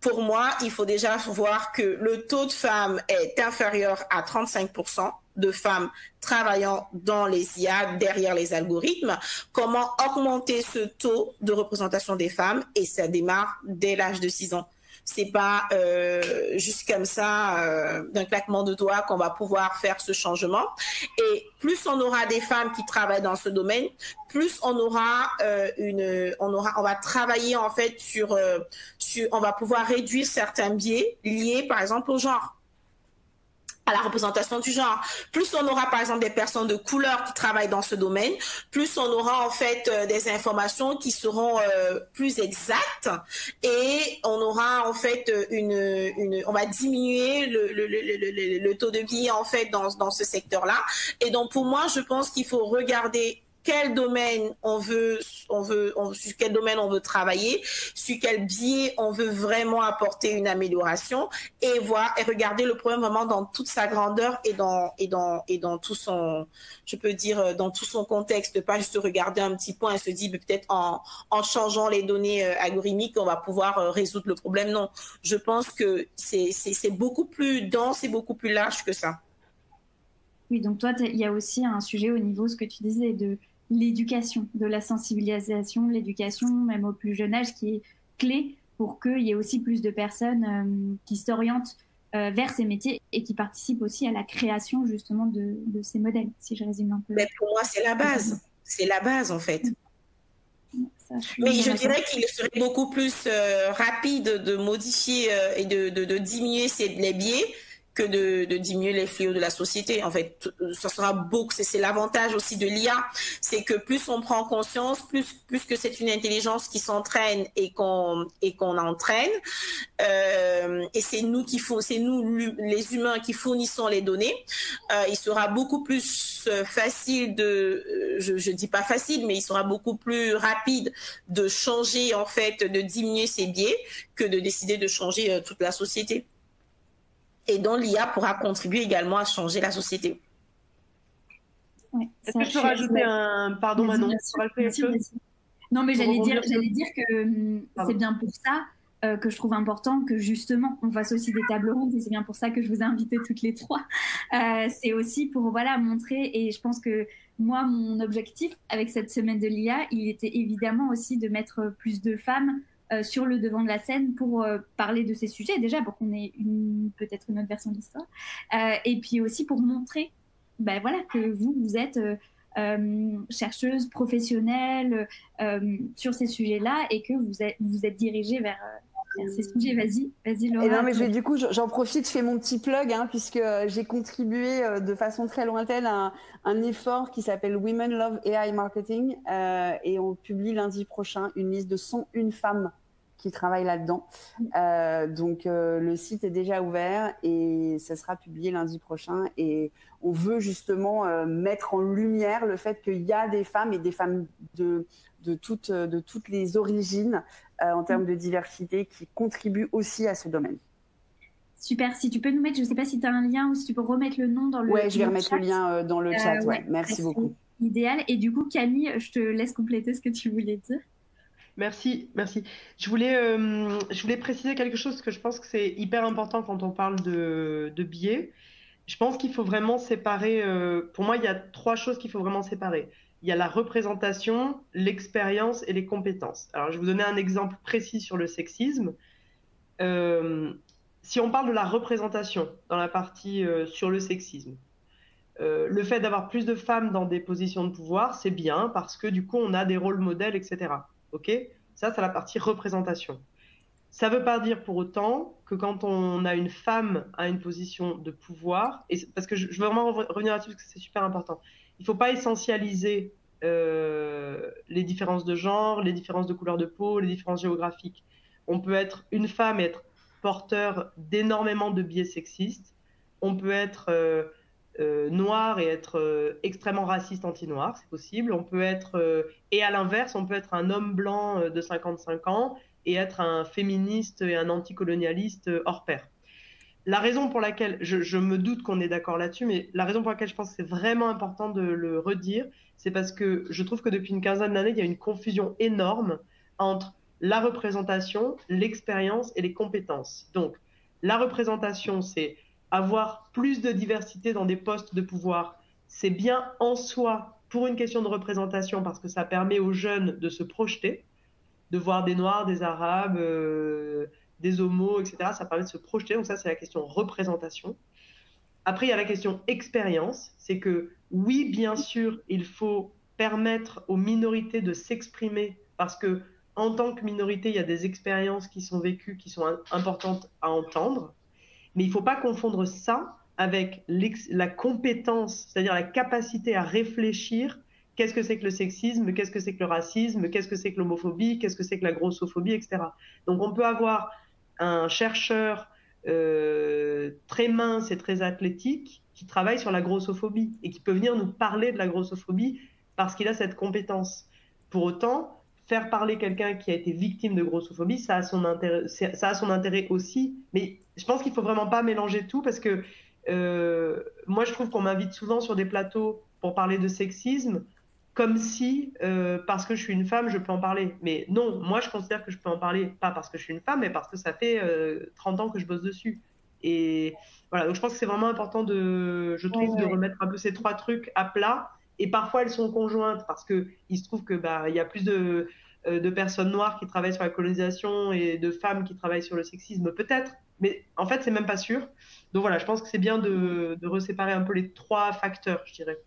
Pour moi, il faut déjà voir que le taux de femmes est inférieur à 35% de femmes travaillant dans les IA derrière les algorithmes. Comment augmenter ce taux de représentation des femmes? Et ça démarre dès l'âge de 6 ans. C'est pas juste comme ça, d'un claquement de doigts, qu'on va pouvoir faire ce changement. Et plus on aura des femmes qui travaillent dans ce domaine, plus on aura on va travailler en fait on va pouvoir réduire certains biais liés, par exemple, au genre, à la représentation du genre. Plus on aura par exemple des personnes de couleur qui travaillent dans ce domaine, plus on aura en fait des informations qui seront plus exactes et on aura en fait on va diminuer le taux de biais en fait dans ce secteur-là. Et donc pour moi, je pense qu'il faut regarder quel domaine sur quel domaine on veut travailler, sur quel biais on veut vraiment apporter une amélioration et regarder le problème vraiment dans toute sa grandeur et dans tout son, je peux dire, dans tout son contexte, pas juste regarder un petit point et se dire peut-être en changeant les données algorithmiques on va pouvoir résoudre le problème. Non, je pense que c'est beaucoup plus dense et beaucoup plus large que ça. Oui, donc toi, il y a aussi un sujet au niveau, ce que tu disais, de l'éducation, de la sensibilisation, l'éducation même au plus jeune âge qui est clé pour qu'il y ait aussi plus de personnes qui s'orientent vers ces métiers et qui participent aussi à la création justement de ces modèles, si je résume un peu. Mais pour moi, c'est la base. C'est la base en fait. Mais je dirais qu'il serait beaucoup plus rapide de modifier et de diminuer les biais que de diminuer les fléaux de la société. En fait, ça sera beaucoup. C'est l'avantage aussi de l'IA, c'est que plus on prend conscience, plus que c'est une intelligence qui s'entraîne et qu'on entraîne. Et c'est nous les humains qui fournissons les données. Il sera beaucoup plus facile je dis pas facile, mais il sera beaucoup plus rapide de changer en fait, de diminuer ces biais que de décider de changer toute la société. Et donc, l'IA pourra contribuer également à changer la société. Ouais, est-ce que je peux rajouter Pardon, Manon, Non, mais j'allais dire que c'est bien pour ça que je trouve important que justement on fasse aussi des tables rondes, et c'est bien pour ça que je vous ai invitées toutes les trois. C'est aussi pour voilà montrer, et je pense que moi mon objectif avec cette semaine de l'IA, il était évidemment aussi de mettre plus de femmes sur le devant de la scène pour parler de ces sujets, déjà pour qu'on ait peut-être une autre version de l'histoire, et puis aussi pour montrer ben voilà, que vous êtes chercheuse professionnelle sur ces sujets-là, et que vous êtes dirigée vers ces sujets. Vas-y Laura. Et non, mais du coup, j'en profite, je fais mon petit plug, puisque j'ai contribué de façon très lointaine à un effort qui s'appelle Women Love AI Marketing, et on publie lundi prochain une liste de 101 femmes qui travaillent là-dedans. Donc, le site est déjà ouvert et ça sera publié lundi prochain. Et on veut justement mettre en lumière le fait qu'il y a des femmes, et des femmes de toutes les origines en termes de diversité, qui contribuent aussi à ce domaine. Super, si tu peux nous mettre, je ne sais pas si tu as un lien ou si tu peux remettre le nom dans le chat. Oui, je vais remettre le lien dans le chat. Merci beaucoup. Idéal. Et du coup, Camille, je te laisse compléter ce que tu voulais dire. Merci. Je voulais préciser quelque chose, parce que je pense que c'est hyper important quand on parle de biais. Je pense qu'il faut vraiment séparer, pour moi, il y a 3 choses qu'il faut vraiment séparer. Il y a la représentation, l'expérience et les compétences. Alors, je vais vous donner un exemple précis sur le sexisme. Si on parle de la représentation dans la partie sur le sexisme, le fait d'avoir plus de femmes dans des positions de pouvoir, c'est bien, parce que du coup, on a des rôles modèles, etc. Ok ? Ça, c'est la partie représentation. Ça ne veut pas dire pour autant que quand on a une femme à une position de pouvoir, et parce que je veux vraiment revenir là-dessus parce que c'est super important, il ne faut pas essentialiser les différences de genre, les différences de couleur de peau, les différences géographiques. On peut être une femme et être porteur d'énormément de biais sexistes. On peut être noir et être extrêmement raciste anti-noir, c'est possible. On peut être, et à l'inverse, on peut être un homme blanc de 55 ans et être un féministe et un anticolonialiste hors pair. La raison pour laquelle, je me doute qu'on est d'accord là-dessus, mais la raison pour laquelle je pense que c'est vraiment important de le redire, c'est parce que je trouve que depuis une quinzaine d'années, il y a une confusion énorme entre la représentation, l'expérience et les compétences. Donc, la représentation, c'est avoir plus de diversité dans des postes de pouvoir. C'est bien en soi pour une question de représentation, parce que ça permet aux jeunes de se projeter, de voir des Noirs, des Arabes, des homos, etc. Ça permet de se projeter. Donc ça, c'est la question représentation. Après, il y a la question expérience. C'est que oui, bien sûr, il faut permettre aux minorités de s'exprimer, parce que en tant que minorité, il y a des expériences qui sont vécues, qui sont importantes à entendre. Mais il ne faut pas confondre ça avec la compétence, c'est-à-dire la capacité à réfléchir. Qu'est-ce que c'est que le sexisme? Qu'est-ce que c'est que le racisme? Qu'est-ce que c'est que l'homophobie? Qu'est-ce que c'est que la grossophobie, etc. Donc, on peut avoir un chercheur très mince et très athlétique qui travaille sur la grossophobie et qui peut venir nous parler de la grossophobie parce qu'il a cette compétence. Pour autant, faire parler quelqu'un qui a été victime de grossophobie, ça a son intérêt aussi. Mais je pense qu'il ne faut vraiment pas mélanger tout, parce que moi, je trouve qu'on m'invite souvent sur des plateaux pour parler de sexisme, comme si, parce que je suis une femme, je peux en parler. Mais non, moi, je considère que je peux en parler, pas parce que je suis une femme, mais parce que ça fait 30 ans que je bosse dessus. Et voilà, donc je pense que c'est vraiment important de remettre un peu ces 3 trucs à plat. Et parfois, elles sont conjointes, parce qu'il se trouve qu'il y a plus de personnes noires qui travaillent sur la colonisation et de femmes qui travaillent sur le sexisme, peut-être. Mais en fait, c'est même pas sûr. Donc voilà, je pense que c'est bien de reséparer un peu les 3 facteurs, je dirais.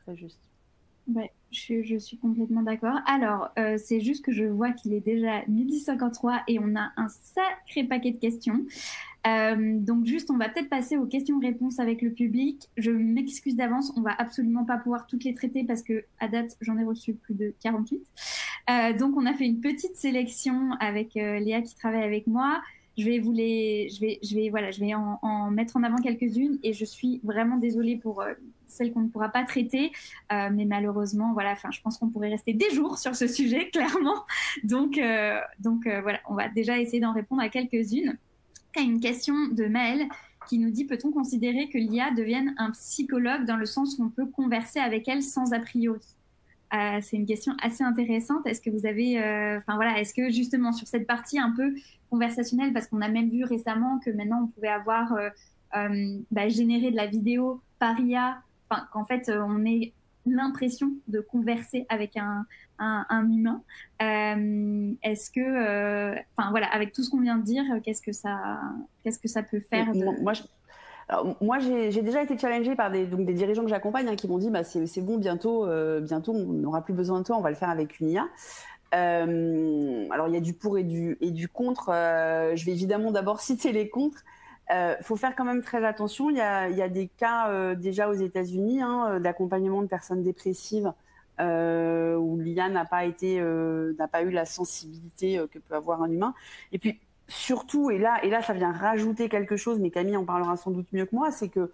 Très juste. Ouais, je suis complètement d'accord. Alors, c'est juste que je vois qu'il est déjà 12h53 et on a un sacré paquet de questions. Donc juste, on va peut-être passer aux questions-réponses avec le public. Je m'excuse d'avance, on va absolument pas pouvoir toutes les traiter parce que à date, j'en ai reçu plus de 48. Donc on a fait une petite sélection avec Léa qui travaille avec moi. Je vais en mettre en avant quelques-unes, et je suis vraiment désolée pour celles qu'on ne pourra pas traiter, mais malheureusement, voilà, je pense qu'on pourrait rester des jours sur ce sujet, clairement. Donc voilà, on va déjà essayer d'en répondre à quelques-unes. Il y a une question de Maëlle qui nous dit: peut-on considérer que l'IA devienne un psychologue dans le sens où on peut converser avec elle sans a priori? C'est une question assez intéressante. Est-ce que vous avez, enfin voilà, est-ce que justement sur cette partie un peu conversationnelle, parce qu'on a même vu récemment que maintenant on pouvait avoir générer de la vidéo par IA, enfin qu'en fait on ait l'impression de converser avec un humain. Est-ce que, enfin voilà, avec tout ce qu'on vient de dire, qu'est-ce que ça peut faire Moi, j'ai déjà été challengée par des dirigeants que j'accompagne qui m'ont dit c'est bon, bientôt on n'aura plus besoin de toi, on va le faire avec une IA. Alors, il y a du pour et du contre. Je vais évidemment d'abord citer les contres. Faut faire quand même très attention. Il y a des cas déjà aux États-Unis d'accompagnement de personnes dépressives où l'IA n'a pas eu la sensibilité que peut avoir un humain. Et puis surtout, et là, ça vient rajouter quelque chose, mais Camille en parlera sans doute mieux que moi, c'est que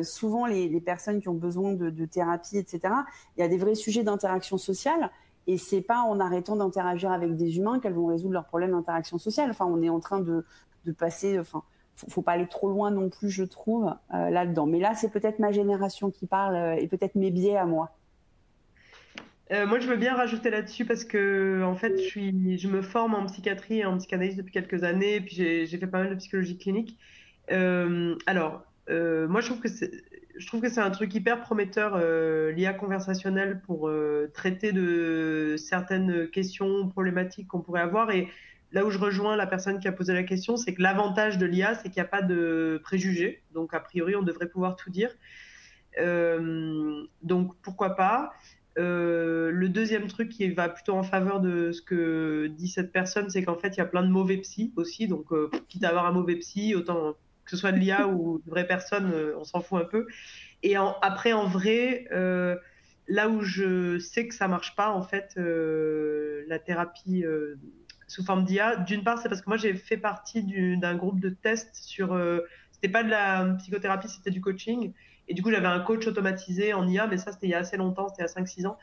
souvent les personnes qui ont besoin de thérapie, etc., il y a des vrais sujets d'interaction sociale. Et c'est pas en arrêtant d'interagir avec des humains qu'elles vont résoudre leurs problèmes d'interaction sociale. Enfin, on est en train de passer. Enfin, faut pas aller trop loin non plus, je trouve, là-dedans. Mais là, c'est peut-être ma génération qui parle et peut-être mes biais à moi. Moi, je veux bien rajouter là-dessus parce que, en fait, je me forme en psychiatrie et en psychanalyse depuis quelques années, puis j'ai fait pas mal de psychologie clinique. Moi, je trouve que c'est un truc hyper prometteur, l'IA conversationnelle pour traiter de certaines questions problématiques qu'on pourrait avoir. Et là où je rejoins la personne qui a posé la question, c'est que l'avantage de l'IA, c'est qu'il n'y a pas de préjugés. Donc, a priori, on devrait pouvoir tout dire. Donc, pourquoi pas. Le deuxième truc qui va plutôt en faveur de ce que dit cette personne, c'est qu'en fait, il y a plein de mauvais psys aussi. Donc, quitte à avoir un mauvais psy, autant que ce soit de l'IA ou de vraies personnes, on s'en fout un peu. Et après, en vrai, là où je sais que ça marche pas, en fait, la thérapie sous forme d'IA, d'une part, c'est parce que moi, j'ai fait partie d'un groupe de tests sur... c'était pas de la psychothérapie, c'était du coaching. Et du coup, j'avais un coach automatisé en IA, mais ça, c'était il y a assez longtemps, c'était il y a 5-6 ans.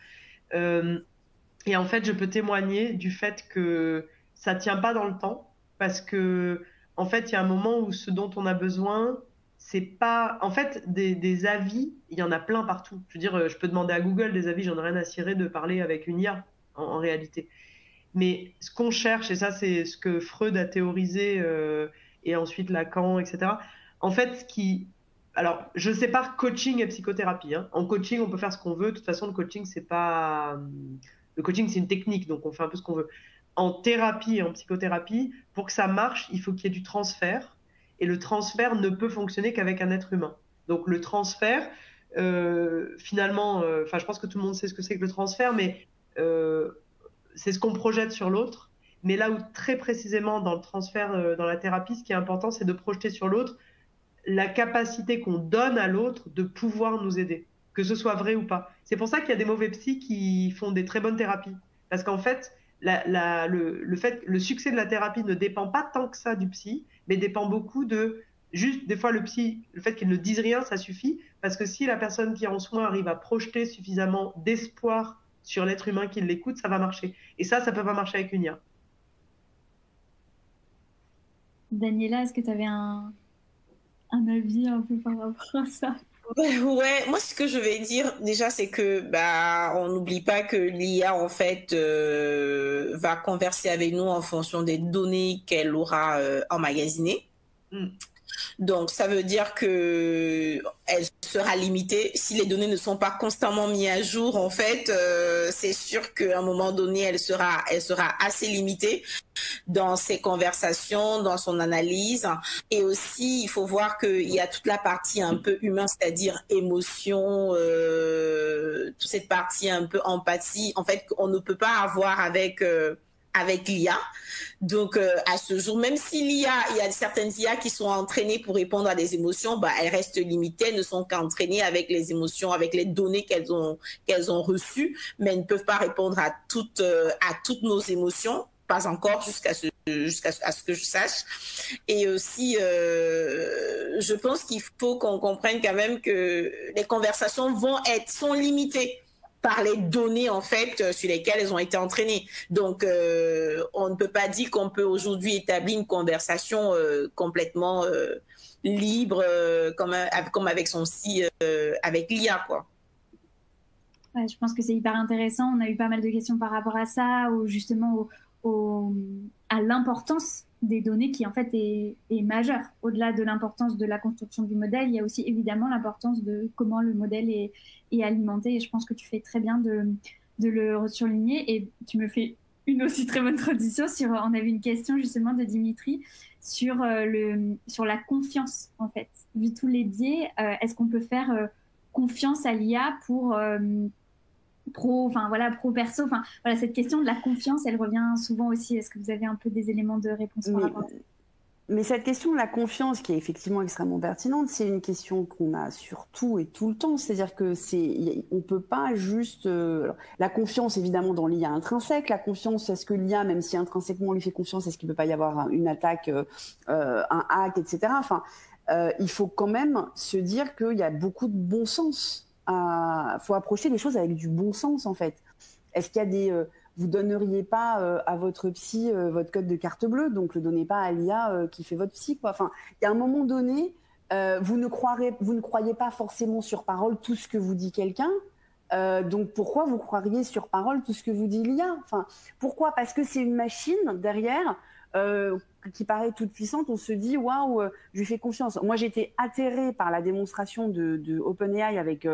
Et en fait, je peux témoigner du fait que ça tient pas dans le temps, parce que, en fait, il y a un moment où ce dont on a besoin, c'est pas... En fait, des avis, il y en a plein partout. Je veux dire, je peux demander à Google des avis, j'en ai rien à cirer de parler avec une IA, en réalité. Mais ce qu'on cherche, et ça, c'est ce que Freud a théorisé, et ensuite Lacan, etc. En fait, alors, je sépare coaching et psychothérapie. En coaching, on peut faire ce qu'on veut. De toute façon, le coaching, c'est pas... Le coaching, c'est une technique, donc on fait un peu ce qu'on veut. En thérapie et en psychothérapie, pour que ça marche, il faut qu'il y ait du transfert. Et le transfert ne peut fonctionner qu'avec un être humain. Donc, le transfert, finalement, je pense que tout le monde sait ce que c'est que le transfert, mais c'est ce qu'on projette sur l'autre. Mais là où, très précisément, dans le transfert, dans la thérapie, ce qui est important, c'est de projeter sur l'autre la capacité qu'on donne à l'autre de pouvoir nous aider, que ce soit vrai ou pas. C'est pour ça qu'il y a des mauvais psys qui font des très bonnes thérapies. Parce qu'en fait, le succès de la thérapie ne dépend pas tant que ça du psy, mais dépend beaucoup de... Juste, des fois, le psy, le fait qu'il ne dise rien, ça suffit. Parce que si la personne qui est en soin arrive à projeter suffisamment d'espoir sur l'être humain qui l'écoute, ça va marcher. Et ça peut pas marcher avec une IA. Daniela, est-ce que tu avais un avis un peu par rapport à ça? Ouais, moi ce que je vais dire déjà c'est que on n'oublie pas que l'IA en fait va converser avec nous en fonction des données qu'elle aura emmagasinées. Donc ça veut dire que elle sera limitée si les données ne sont pas constamment mises à jour. En fait, c'est sûr qu'à un moment donné, elle sera assez limitée dans ses conversations, dans son analyse. Et aussi, il faut voir qu'il y a toute la partie un peu humaine, c'est-à-dire émotion, toute cette partie un peu empathie, en fait, qu'on ne peut pas avoir avec l'IA. Donc, à ce jour, même si il y a certaines IA qui sont entraînées pour répondre à des émotions, elles restent limitées, elles ne sont qu'entraînées avec les émotions, avec les données qu'elles ont reçues, mais elles ne peuvent pas répondre à toutes nos émotions, pas encore jusqu'à ce que je sache. Et aussi, je pense qu'il faut qu'on comprenne quand même que les conversations sont limitées par les données en fait sur lesquelles elles ont été entraînées. Donc, on ne peut pas dire qu'on peut aujourd'hui établir une conversation complètement libre comme avec son si avec l'IA quoi. Ouais, je pense que c'est hyper intéressant. On a eu pas mal de questions par rapport à ça, ou justement à l'importance des données qui en fait est majeure. Au-delà de l'importance de la construction du modèle, il y a aussi évidemment l'importance de comment le modèle est alimenté. Et je pense que tu fais très bien de le surligner. Et tu me fais une aussi très bonne transition sur, on avait une question justement de Dimitri sur, sur la confiance en fait. Vu tous les biais, est-ce qu'on peut faire confiance à l'IA pour pro perso, enfin voilà, cette question de la confiance, elle revient souvent aussi. Est-ce que vous avez un peu des éléments de réponse par rapport à ça? Mais cette question de la confiance, qui est effectivement extrêmement pertinente, c'est une question qu'on a surtout et tout le temps. C'est-à-dire que on peut pas juste la confiance évidemment dans l'IA intrinsèque. La confiance, est-ce que l'IA, même si intrinsèquement on lui fait confiance, est-ce qu'il peut pas y avoir une attaque, un hack, etc. Enfin, il faut quand même se dire qu'il y a beaucoup de bon sens. Faut approcher les choses avec du bon sens en fait. Est-ce qu'il y a des vous donneriez pas à votre psy votre code de carte bleue, donc le donnez pas à l'IA qui fait votre psy, quoi. Enfin, il y a un moment donné, vous ne croyez pas forcément sur parole tout ce que vous dit quelqu'un. Donc pourquoi vous croiriez sur parole tout ce que vous dit l'IA? Enfin, pourquoi? Parce que c'est une machine derrière qui paraît toute puissante. On se dit waouh, je lui fais confiance. Moi, j'étais atterrée par la démonstration de OpenAI avec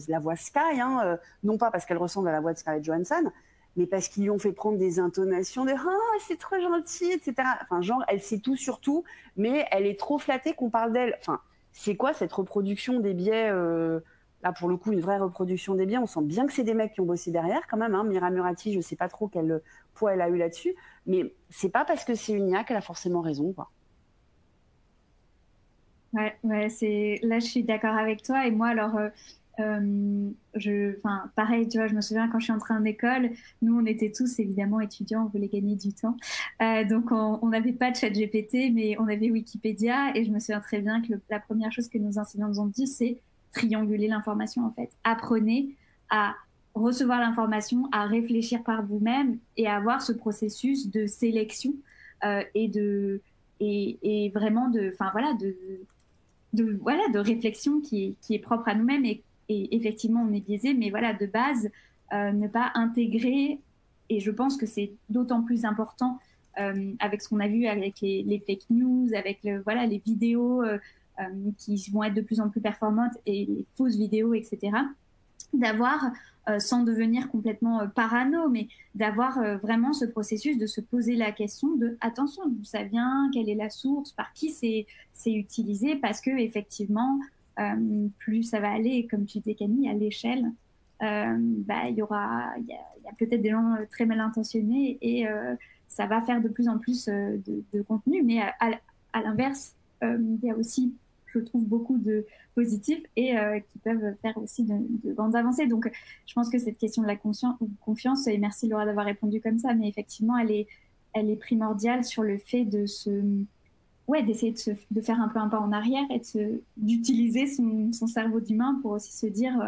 la voix Sky, hein, non pas parce qu'elle ressemble à la voix de Scarlett Johansson, mais parce qu'ils lui ont fait prendre des intonations de oh, c'est trop gentil, etc. Enfin, genre, elle sait tout sur tout, mais elle est trop flattée qu'on parle d'elle. Enfin, c'est quoi cette reproduction des biais là, pour le coup, une vraie reproduction des biais. On sent bien que c'est des mecs qui ont bossé derrière, quand même. Hein. Mira Murati, je ne sais pas trop quel poids elle a eu là-dessus, mais c'est pas parce que c'est une IA qu'elle a forcément raison, quoi. Ouais, là, je suis d'accord avec toi. Et moi, alors, pareil, tu vois, je me souviens quand je suis entrée en école, nous, on était tous évidemment étudiants, on voulait gagner du temps. Donc, on n'avait pas de ChatGPT, mais on avait Wikipédia. Et je me souviens très bien que la première chose que nos enseignants nous ont dit, c'est trianguler l'information, en fait. Apprenez à recevoir l'information, à réfléchir par vous-même et à avoir ce processus de sélection et vraiment de réflexion qui est propre à nous-mêmes. Et effectivement, on est biaisé, mais voilà, de base, ne pas intégrer, et je pense que c'est d'autant plus important avec ce qu'on a vu avec les fake news, avec les vidéos qui vont être de plus en plus performantes et les fausses vidéos, etc., d'avoir, sans devenir complètement parano, mais d'avoir vraiment ce processus de se poser la question de attention, d'où ça vient, quelle est la source, par qui c'est utilisé, parce que effectivement, plus ça va aller, comme tu dis Camille, à l'échelle, il y a peut-être des gens très mal intentionnés et ça va faire de plus en plus de contenu, mais à l'inverse, il y a aussi, je trouve, beaucoup de positifs et qui peuvent faire aussi de grandes avancées. Donc, je pense que cette question de la confiance, et merci Laura d'avoir répondu comme ça, mais effectivement, elle est primordiale sur le fait d'essayer de faire un peu un pas en arrière et d'utiliser son cerveau d'humain pour aussi se dire,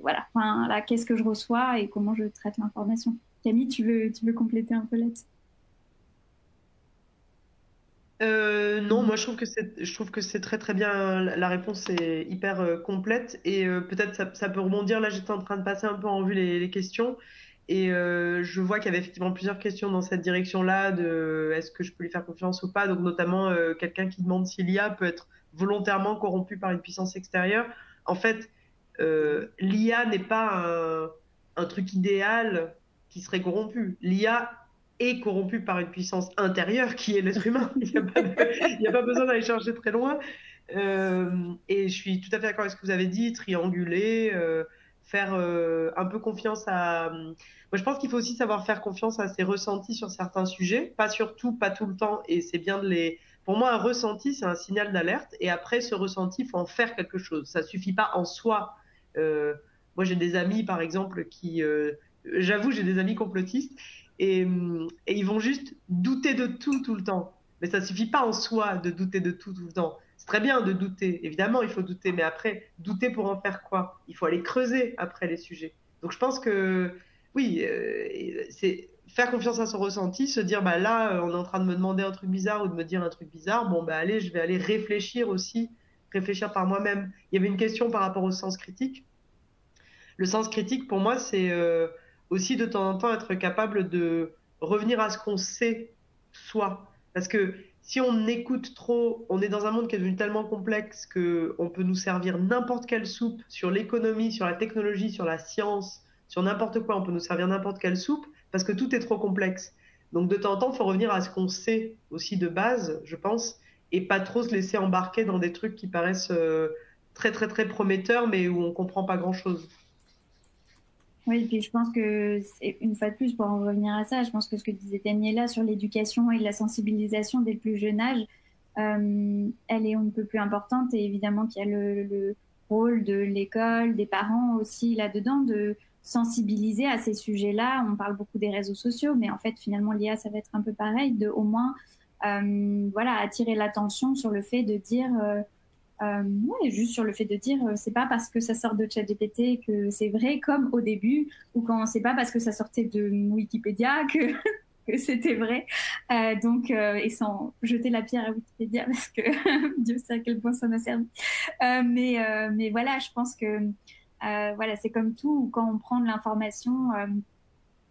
là, qu'est-ce que je reçois et comment je traite l'information. Camille, tu veux compléter un peu là-dessus? Non, moi je trouve que c'est très très bien. La réponse est hyper complète et peut-être ça peut rebondir. Là, j'étais en train de passer un peu en revue les questions et je vois qu'il y avait effectivement plusieurs questions dans cette direction-là de est-ce que je peux lui faire confiance ou pas. Donc notamment quelqu'un qui demande si l'IA peut être volontairement corrompue par une puissance extérieure. En fait, l'IA n'est pas un truc idéal qui serait corrompu. L'IA est corrompu par une puissance intérieure qui est l'être humain. Il n'y a pas besoin d'aller chercher très loin. Et je suis tout à fait d'accord avec ce que vous avez dit, trianguler, faire un peu confiance à... Moi, je pense qu'il faut aussi savoir faire confiance à ses ressentis sur certains sujets, pas sur tout, pas tout le temps, et c'est bien de les... Pour moi, un ressenti, c'est un signal d'alerte, et après ce ressenti, il faut en faire quelque chose. Ça suffit pas en soi. Moi, j'ai des amis, par exemple, qui... J'avoue, j'ai des amis complotistes, et ils vont juste douter de tout le temps. Mais ça suffit pas en soi de douter de tout le temps. C'est très bien de douter, évidemment il faut douter, mais après, douter pour en faire quoi? Il faut aller creuser après les sujets. Donc je pense que oui, c'est faire confiance à son ressenti, se dire bah là on est en train de me demander un truc bizarre ou de me dire un truc bizarre, bon bah allez, je vais aller réfléchir aussi, réfléchir par moi-même. Il y avait une question par rapport au sens critique. Le sens critique, pour moi, c'est aussi de temps en temps être capable de revenir à ce qu'on sait soi. Parce que si on écoute trop, on est dans un monde qui est devenu tellement complexe qu'on peut nous servir n'importe quelle soupe sur l'économie, sur la technologie, sur la science, sur n'importe quoi. On peut nous servir n'importe quelle soupe parce que tout est trop complexe. Donc de temps en temps, il faut revenir à ce qu'on sait aussi de base, je pense, et pas trop se laisser embarquer dans des trucs qui paraissent très très très prometteurs, mais où on comprend pas grand-chose. Oui, puis je pense que, une fois de plus, pour en revenir à ça, je pense que ce que disait Daniela sur l'éducation et la sensibilisation dès le plus jeune âge, elle est on ne peut plus importante. Et évidemment qu'il y a le rôle de l'école, des parents aussi là-dedans, de sensibiliser à ces sujets-là. On parle beaucoup des réseaux sociaux, mais en fait, finalement, l'IA, ça va être un peu pareil, de au moins voilà, attirer l'attention sur le fait de dire... ouais, juste sur le fait de dire c'est pas parce que ça sort de ChatGPT que c'est vrai, comme au début, ou quand c'est pas parce que ça sortait de Wikipédia que c'était vrai. Donc, et sans jeter la pierre à Wikipédia, parce que Dieu sait à quel point ça m'a servi. Mais voilà, je pense que voilà, c'est comme tout, quand on prend de l'information,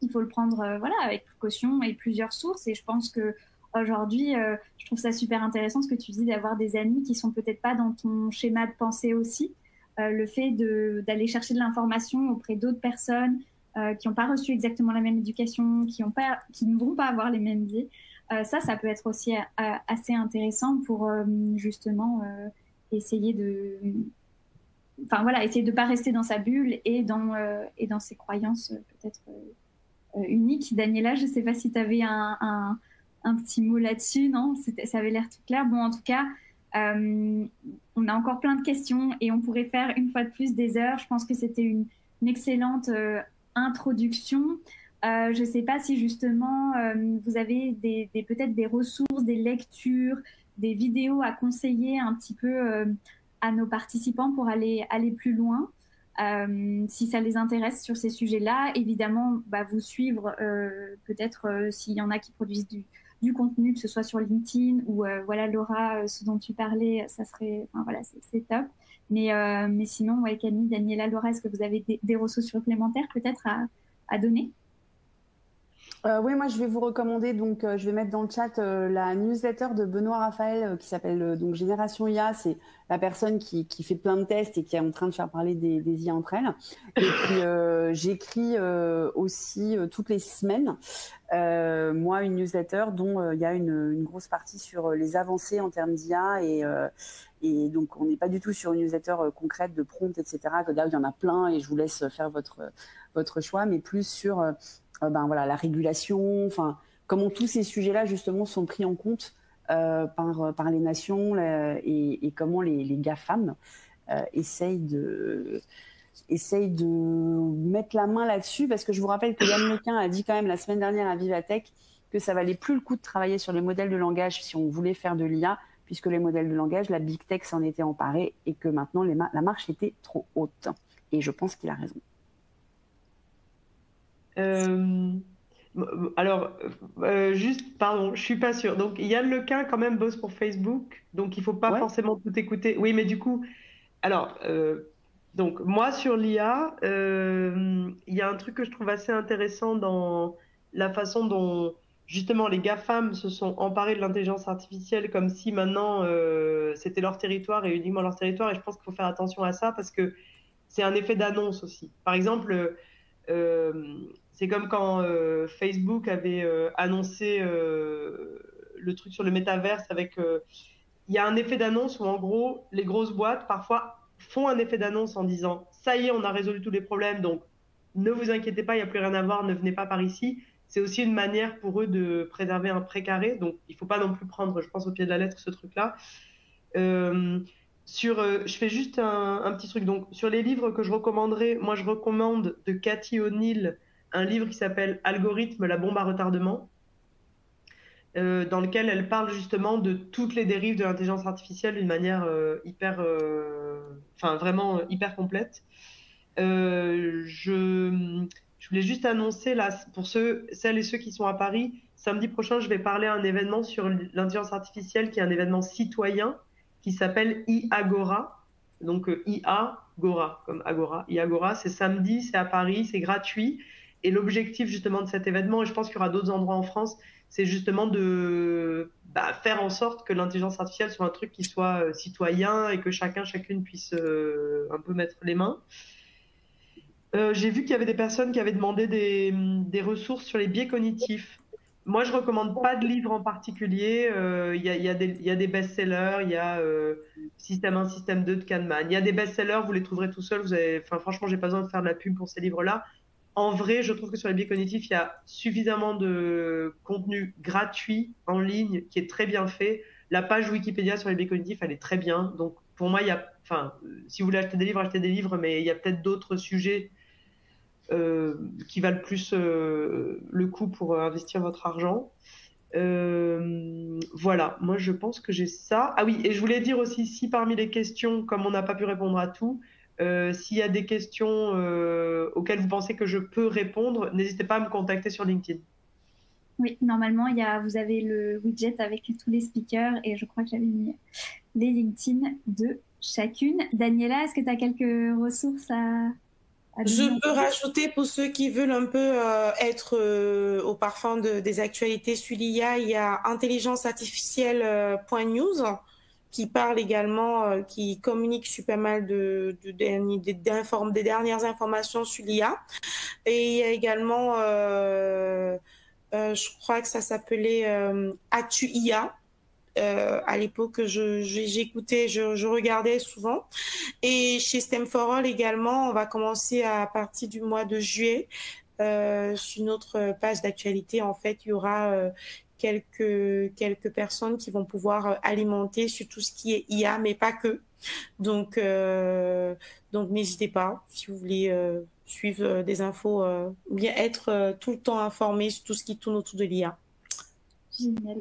il faut le prendre voilà, avec précaution et plusieurs sources. Et je pense que aujourd'hui, je trouve ça super intéressant ce que tu dis d'avoir des amis qui sont peut-être pas dans ton schéma de pensée aussi. Le fait d'aller chercher de l'information auprès d'autres personnes qui n'ont pas reçu exactement la même éducation, qui ne vont pas avoir les mêmes vies. Ça peut être aussi assez intéressant pour justement essayer de... Enfin voilà, essayer de ne pas rester dans sa bulle et dans ses croyances peut-être uniques. Daniela, je ne sais pas si tu avais un petit mot là-dessus, non? Ça avait l'air tout clair. Bon, en tout cas, on a encore plein de questions et on pourrait faire une fois de plus des heures. Je pense que c'était une excellente introduction. Je ne sais pas si justement vous avez peut-être des ressources, des lectures, des vidéos à conseiller un petit peu à nos participants pour aller plus loin. Si ça les intéresse sur ces sujets-là, évidemment, vous suivre peut-être s'il y en a qui produisent du contenu, que ce soit sur LinkedIn ou voilà Laura, ce dont tu parlais, ça serait, enfin, voilà, c'est top. Mais sinon, ouais, Camille, Daniela, Laura, est-ce que vous avez des ressources supplémentaires peut-être à donner? Oui, moi je vais vous recommander, donc je vais mettre dans le chat la newsletter de Benoît Raphaël qui s'appelle donc Génération IA. C'est la personne qui fait plein de tests et qui est en train de faire parler des IA entre elles. Et puis j'écris aussi toutes les semaines, moi, une newsletter dont il y a une grosse partie sur les avancées en termes d'IA et donc on n'est pas du tout sur une newsletter concrète de prompt, etc. Que là, il y en a plein et je vous laisse faire votre choix, mais plus sur voilà, la régulation, enfin, comment tous ces sujets-là, justement, sont pris en compte par les nations et comment les GAFAM essayent de mettre la main là-dessus, parce que je vous rappelle que Yann Lequin a dit quand même la semaine dernière à Vivatech que ça valait plus le coup de travailler sur les modèles de langage si on voulait faire de l'IA, puisque les modèles de langage, la Big Tech s'en était emparée et que maintenant la marche était trop haute. Et je pense qu'il a raison. Alors, juste, pardon, je suis pas sûre. Donc, Yann Lequin, quand même, bosse pour Facebook, donc il faut pas forcément tout écouter. Oui, mais du coup, alors, donc, moi, sur l'IA, il y a un truc que je trouve assez intéressant dans la façon dont, justement, les GAFAM se sont emparés de l'intelligence artificielle comme si maintenant, c'était leur territoire et uniquement leur territoire. Et je pense qu'il faut faire attention à ça parce que c'est un effet d'annonce aussi. Par exemple, c'est comme quand Facebook avait annoncé le truc sur le métaverse avec... Il y a un effet d'annonce où, en gros, les grosses boîtes, parfois, font un effet d'annonce en disant « Ça y est, on a résolu tous les problèmes, donc ne vous inquiétez pas, il n'y a plus rien à voir, ne venez pas par ici. » C'est aussi une manière pour eux de préserver un précaré, donc il ne faut pas non plus prendre, je pense, au pied de la lettre ce truc-là. Je fais juste un petit truc. Donc, sur les livres que je recommanderais, moi, je recommande de Cathy O'Neill un livre qui s'appelle Algorithme, la bombe à retardement, dans lequel elle parle justement de toutes les dérives de l'intelligence artificielle d'une manière vraiment hyper complète. Je voulais juste annoncer, là, pour celles et ceux qui sont à Paris, samedi prochain, je vais parler à un événement sur l'intelligence artificielle qui est un événement citoyen qui s'appelle iAgora, donc IA Gora, comme Agora. Iagora, c'est samedi, c'est à Paris, c'est gratuit. Et l'objectif justement de cet événement, et je pense qu'il y aura d'autres endroits en France, c'est justement de faire en sorte que l'intelligence artificielle soit un truc qui soit citoyen et que chacune puisse un peu mettre les mains. J'ai vu qu'il y avait des personnes qui avaient demandé des ressources sur les biais cognitifs. Moi, je recommande pas de livre en particulier. Il y a des best-sellers, il y a Système 1, Système 2 de Kahneman. Il y a des best-sellers, vous les trouverez tout seuls. Franchement, j'ai pas besoin de faire de la pub pour ces livres-là. En vrai, je trouve que sur les biais cognitifs, il y a suffisamment de contenu gratuit en ligne qui est très bien fait. La page Wikipédia sur les biais cognitifs, elle est très bien. Donc, pour moi, si vous voulez acheter des livres, achetez des livres, mais il y a peut-être d'autres sujets qui valent plus le coup pour investir votre argent. Voilà, moi je pense que j'ai ça. Ah oui, et je voulais dire aussi, si parmi les questions, comme on n'a pas pu répondre à tout, s'il y a des questions auxquelles vous pensez que je peux répondre, n'hésitez pas à me contacter sur LinkedIn. Oui, normalement, vous avez le widget avec tous les speakers et je crois que j'avais mis les LinkedIn de chacune. Daniela, est-ce que tu as quelques ressources à Je peux rajouter pour ceux qui veulent un peu être au parfum des actualités sur l'IA, il y a intelligenceartificielle.news qui parle également, qui communique super mal des dernières informations sur l'IA. Et il y a également, je crois que ça s'appelait As-tu IA? À l'époque, j'écoutais, je regardais souvent. Et chez STEM for All également, on va commencer à partir du mois de juillet. Sur notre page d'actualité, en fait, il y aura quelques personnes qui vont pouvoir alimenter sur tout ce qui est IA, mais pas que. Donc n'hésitez pas si vous voulez suivre des infos, ou bien être tout le temps informé sur tout ce qui tourne autour de l'IA. Génial.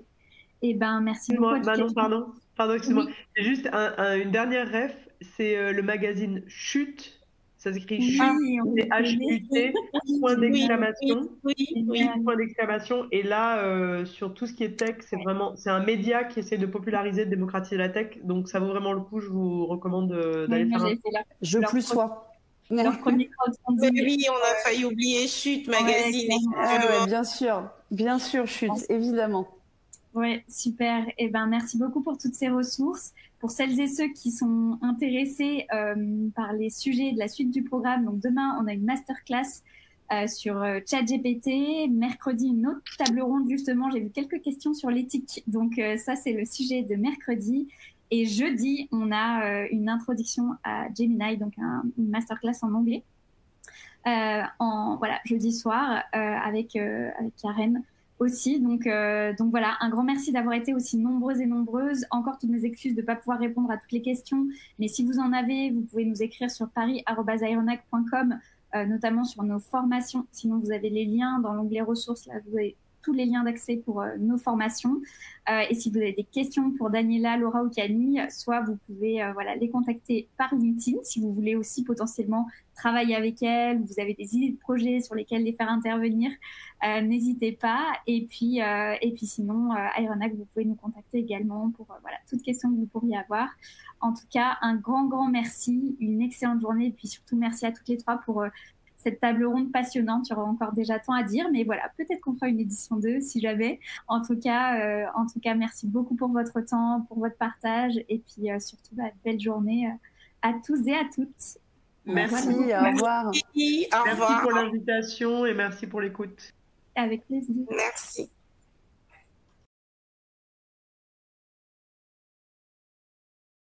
Eh ben, merci beaucoup. Pardon, excuse-moi. Oui. C'est juste une dernière ref, c'est le magazine Chute. Ça s'écrit Chute, c'est H-U-T, point d'exclamation. Point d'exclamation. Et là, sur tout ce qui est tech, c'est un média qui essaie de populariser, de démocratiser la tech. Donc, ça vaut vraiment le coup. Je vous recommande d'aller faire un tour. Je plus sois. Leur premier crowdfunding. Oui, on a failli oublier Chute magazine. Bien sûr, Chute, évidemment. Ouais, super. Eh ben, merci beaucoup pour toutes ces ressources. Pour celles et ceux qui sont intéressés par les sujets de la suite du programme, donc demain, on a une masterclass sur ChatGPT. Mercredi, une autre table ronde, justement. J'ai vu quelques questions sur l'éthique. Donc, ça, c'est le sujet de mercredi. Et jeudi, on a une introduction à Gemini, donc une masterclass en anglais. Jeudi soir, avec Karen aussi. Donc voilà, un grand merci d'avoir été aussi nombreuses et nombreuses. Encore toutes mes excuses de ne pas pouvoir répondre à toutes les questions, mais si vous en avez, vous pouvez nous écrire sur paris@aeronac.com, notamment sur nos formations. Sinon, vous avez les liens dans l'onglet ressources, là, vous avez tous les liens d'accès pour nos formations. Et si vous avez des questions pour Daniela, Laura ou Camille, soit vous pouvez les contacter par LinkedIn si vous voulez aussi potentiellement travailler avec elles, vous avez des idées de projets sur lesquels les faire intervenir, n'hésitez pas. Et puis sinon, Aeronac, vous pouvez nous contacter également pour toute question que vous pourriez avoir. En tout cas, un grand merci, une excellente journée et puis surtout merci à toutes les trois pour cette table ronde passionnante. Il y aura encore déjà tant à dire, mais voilà, peut-être qu'on fera une édition 2 si jamais. En tout cas, merci beaucoup pour votre temps, pour votre partage et puis surtout, belle journée à tous et à toutes. Merci, au revoir. Merci pour l'invitation et merci pour l'écoute. Avec plaisir. Merci.